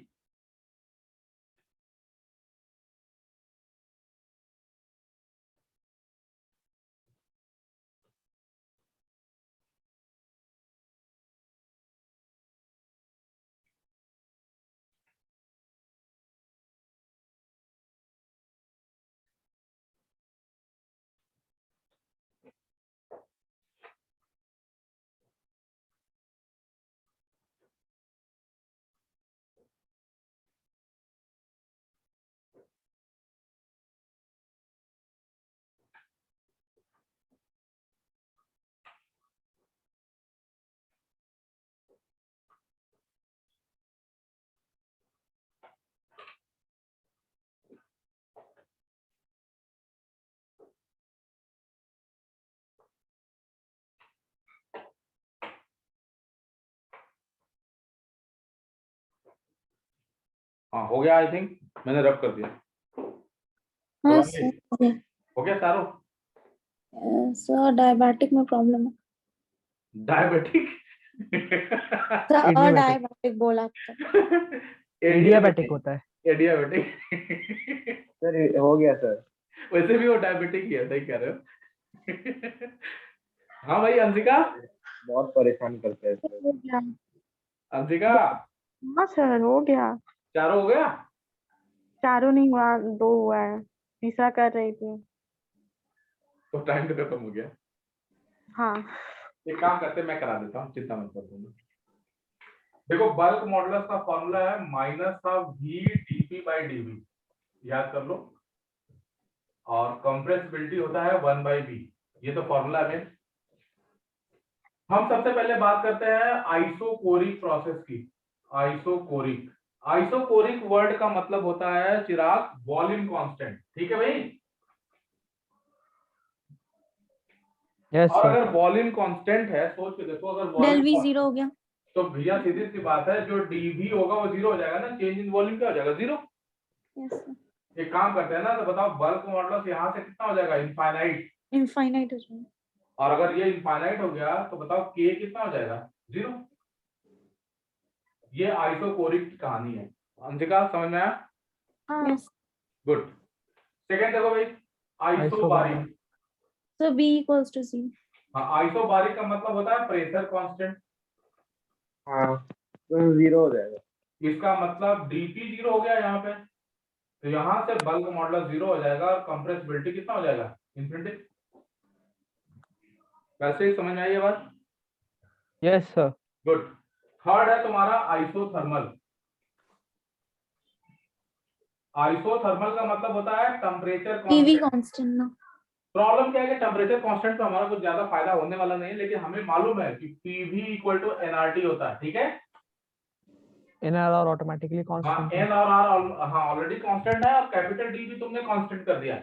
हाँ हो गया, आई थिंक मैंने रब कर दिया। हाँ शुभांगी, सर। हो गया सारो। सर डायबिटिक में प्रॉब्लम है। Diabetic sir adiabatic. डायबिटिक बोला तो। एडियाबैटिक होता है। एडियाबैटिक सर ये हो गया सर। वैसे भी वो डायबिटिक ही है, सही कह रहे हो। हाँ भाई अंशिका, बहुत परेशान करते हैं सर। हो गया। अंशिका, हाँ सर हो गया। चारों हो गया। चारों नहीं हुआ, 2 हुआ है, तीसरा कर रही थी। तो टाइम तो खत्म हो गया। हाँ एक काम करते, मैं करा देता हूँ, चिंता मत करो। देखो बल्क मॉडुलस का फॉर्मूला है minus of V DP by DV, याद कर लो। और कंप्रेसिबिलिटी होता है 1/v, ये तो फॉर्मूला है। हम सबसे पहले बात करते हैं आइसोकोरिक प्रोसेस की। आइसोकोरिक, आइसोकोरिक वर्ड का मतलब होता है चिराग वॉल्यूम कांस्टेंट, ठीक है भाई। यस और सर। अगर वॉल्यूम कांस्टेंट है, सोच के देखो, अगर डेल वी वॉल्यूम, 0 हो गया। तो भैया सीधी सी बात है, जो डीवी होगा वो 0 हो जाएगा ना, चेंज इन वॉल्यूम क्या हो जाएगा, 0। Yes sir. एक काम करते हैं ना, तो बताओ बल्क मॉडुलस यहाँ से कितना हो जाएगा, इनफाइनाइट। इनफाइनाइट हो जाएगा। और अगर ये इनफाइनाइट हो गया तो बताओ के कितना हो जाएगा, 0। ये आइसोकोरिक की कहानी है। अंशिका समझ में आया। हाँ यस। गुड। सेकंड देखो भाई, isobaric. Isobaric. So B equals to C. हाँ, आइसोबारिक का मतलब होता है प्रेशर कांस्टेंट। हाँ तो 0 हो जाएगा। इसका मतलब डीपी 0 हो गया यहाँ पे, तो यहाँ से बल्क मॉडुलस 0 हो जाएगा और कंप्रेसिबिलिटी कितना हो जाएगा, इन्फिनिटी। वैसे ही समझ में आई ये बात? Yes sir. गुड। थर्ड है तुम्हारा आइसोथर्मल। आइसोथर्मल का मतलब होता है टेम्परेचर पीवी कांस्टेंट। कांस्टेंट ना। प्रॉब्लम क्या है कि टेम्परेचर कांस्टेंट पे हमारा कुछ ज्यादा फायदा होने वाला नहीं है, लेकिन हमें मालूम है कि पीवी इक्वल टू एनआरटी होता है, ठीक है। NR ऑटोमेटिकली हाँ, कांस्टेंट है। एन और आर हाँ ऑलरेडी कांस्टेंट है, और कैपिटल डी भी तुमने कांस्टेंट कर दिया,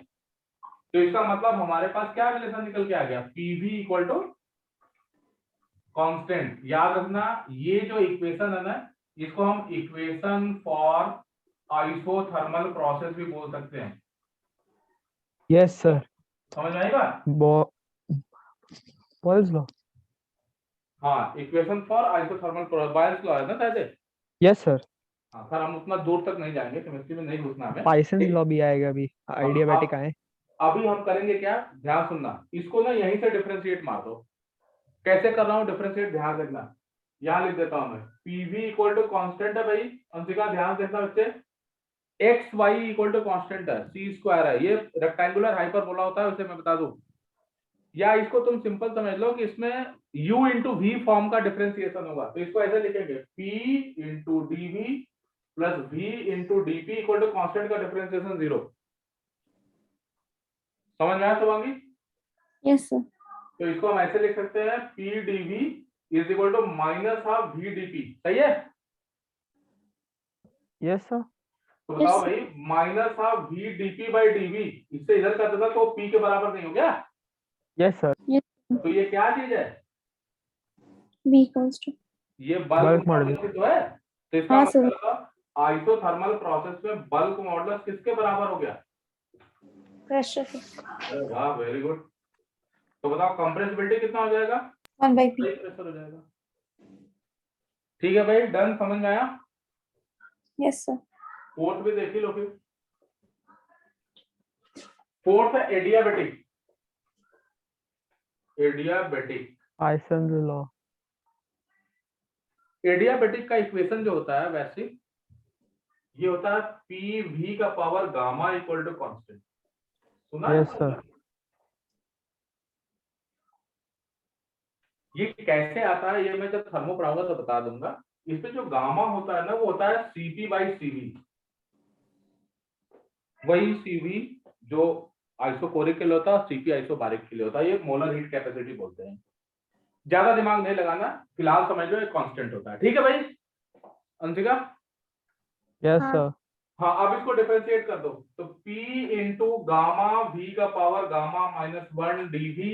तो इसका मतलब हमारे पास क्या रिलेशन निकल के आ गया, पीवी इक्वल टू कांस्टेंट। याद रखना ये जो इक्वेशन है ना, इसको हम इक्वेशन फॉर आइसोथर्मल प्रोसेस भी बोल सकते हैं। Yes sir. समझ में आएगा? Boyle's law. हाँ, equation for isothermal process, Boyle's law है ना शायद। Yes sir. हाँ सर, हम उतना दूर तक नहीं जाएंगे, केमिस्ट्री में नहीं घुसना हमें। पाइसन्स लॉ भी आएगा अभी, आइडियाबैटिक आए। अभी हम करेंगे क्या, ध्यान सुनना, इसको ना यहीं से डिफरेंशिएट मार दो। कैसे कर रहा हूँ डिफरेंशिएट, ध्यान रखना। यहाँ लिख देता हूँ मैं, पीवी इक्वल टू कॉन्स्टेंट है भाई, अंशिका ध्यान देना बच्चे, X Y equal to constant है, सी स्क्वायर है, ये रेक्टेंगुलर हाइपरबोला होता है, उसे मैं बता दूं। या इसको तुम सिंपल समझ लो कि इसमें u इंटू वी फॉर्म का डिफरेंशिएशन होगा, तो इसको ऐसे लिखेंगे, p into D V plus v into D P equal to constant का डिफरेंशिएशन 0। समझ में आया शुभांगी? Yes sir. तो इसको हम ऐसे लिख सकते हैं, P D V is equal to minus half V D P. सही है? Yes sir. तो बताओ Yes, भाई, minus half V D P by D V, इससे इधर का था तो p के बराबर नहीं हो गया? Yes sir. तो ये क्या चीज है, V equals to। ये बल्क बल्क मॉडुलस। मॉडुलस तो है। तो इसका हाँ, मतलब आइसोथर्मल प्रोसेस में बल्क मॉडुलस किसके बराबर हो गया? प्रेशर के। अरे वाह, वेरी गुड। तो बताओ कंप्रेसिबिलिटी कितना हो जाएगा? 1/P। प्रेशर हो जाएगा। ठीक है भाई, डन, समझ में आया? Yes sir. फोर्थ भी देख ही लो फिर। फोर्थ है adiabatic. Adiabatic Poisson's law. Adiabatic का इक्वेशन जो होता है वैसे ये होता है पी वी का power gamma equal to constant. सुना है? Yes sir. ये कैसे आता है, ये मैं जब थर्मो पढ़ाऊंगा तो बता दूंगा। इसमें जो गामा होता है ना, वो होता है सीपी बाई सीवी। वही सीवी जो आइसोकोरिक के लिए होता है, सीपी आइसोबारिक के लिए होता है। ये मोलर हीट कैपेसिटी बोलते हैं। ज्यादा दिमाग नहीं लगाना, फिलहाल समझ लो एक कांस्टेंट होता है। ठीक है भाई अंशिका? यस हाँ। सर। हाँ, अब इसको डिफरेंशिएट कर दो, तो P इंटू गामा V का power gamma minus 1 dV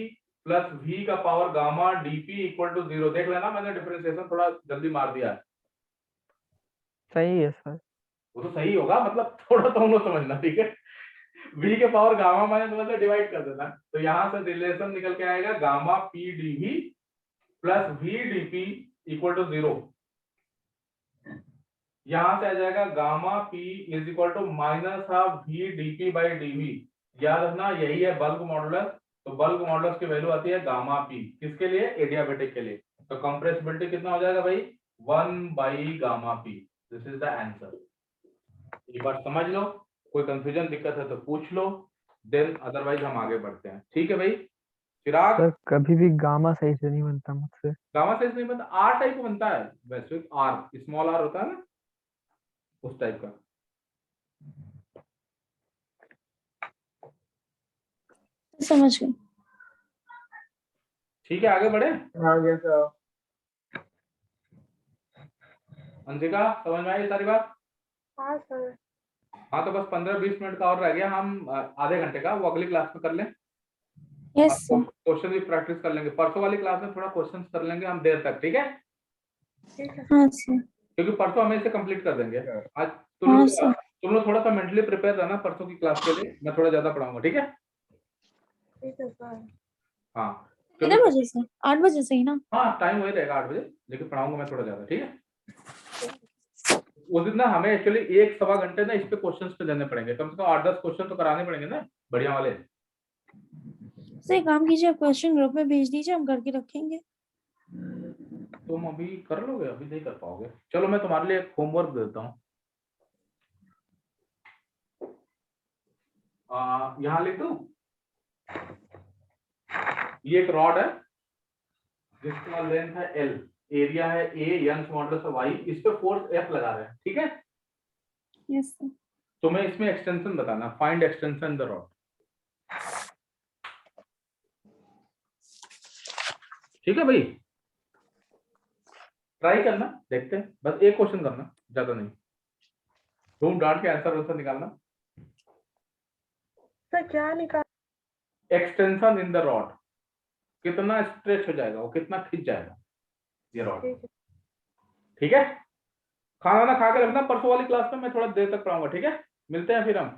plus V का power gamma dP equal to 0। देख लेना, मैंने डिफरेंशिएशन थोड़ा जल्दी मार दिया है। सही है सर। वो तो सही होगा, मतलब थोड़ा तो हम लोग समझना, ठीक है। V के पावर गामा माइनस 1 से डिवाइड कर देना, तो यहाँ से रिलेशन निकल के आएगा gamma P dV plus V dP equal to 0। यहां से आ जाएगा gamma P is equal to minus half V dP by dV। याद रखना यही है बल्क मॉडुलस। तो बल्क मॉडुलस की वैल्यू आती है गामा P, किसके लिए? एडियाबेटिक के लिए। तो कंप्रेसिबिलिटी कितना हो जाएगा भाई? 1 by gamma P। This is the answer. एक बार समझ लो, कोई कंफ्यूजन दिक्कत है तो पूछ लो, देन अदरवाइज हम आगे बढ़ते हैं। ठीक है भाई? चिराग, सर कभी भी गामा सही से नहीं बनता मुझसे। गामा साइज नहीं बनता, आर टाइप बनता है वैसे, आर स्मॉल आर होता है ना, उस टाइप का। समझ गए। ठीक है, आगे बढ़े। आगे सर। अंशिका, समझ में आई सारी बात? हाँ सर। हाँ, तो बस 15-20 मिनट का और रह गया, हम आधे घंटे का वो अगली क्लास में कर लें। Yes sir. क्वेश्चन भी प्रैक्टिस कर लेंगे, परसों वाली क्लास में थोड़ा क्वेश्चंस कर लेंगे हम देर तक, ठीक है? ठीक है। हाँ सर। क्योंकि परसों हम इसे कंप्लीट कर देंगे। आज हाँ सर। तुम लोग थोड़ा सा मेंटली प्रिपेयर रहना परसों की क्लास के लिए, मैं थोड़ा ज्यादा पढ़ाऊंगा, ठीक है? ठीक है सर। हाँ, कितने बजे से? 8 बजे से ही ना? हाँ टाइम वही रहेगा 8 बजे, लेकिन पढ़ाऊंगा मैं थोड़ा ज्यादा, ठीक है? उस दिन ना हमें एक्चुअली 1-1.25 घंटे ना इस पे क्वेश्चंस पे देने पड़ेंगे, कम से कम 8-10 क्वेश्चन तो कराने पड़ेंगे ना, बढ़िया वाले। सर एक काम कीजिए, आप क्वेश्चन ग्रुप में भेज दीजिए, हम करके रखेंगे। तुम अभी कर लोगे? अभी नहीं कर पाओगे। चलो मैं तुम्हारे लिए एक होमवर्क देता हूँ। यहाँ लिख दूं? ये एक रॉड है जिसका लेंथ है L, एरिया है A, यंग्स मॉडुलस है Y, इस पे फोर्स F लगा रहे हैं, ठीक है? Yes sir. तुम्हें इसमें एक्सटेंशन बताना, फाइंड एक्सटेंशन द रॉड। ठीक है भाई, ट्राई करना, देखते हैं। बस एक क्वेश्चन करना, ज्यादा नहीं। तुम डांट के आंसर निकालना। सर क्या निकाल? एक्सटेंशन इन द रॉड, कितना स्ट्रेच हो जाएगा, वो कितना खिंच जाएगा ये रॉड। ठीक है, खाना ना खा के रखना, परसों वाली क्लास में मैं थोड़ा देर तक पढ़ाऊंगा। ठीक है, मिलते हैं फिर हम।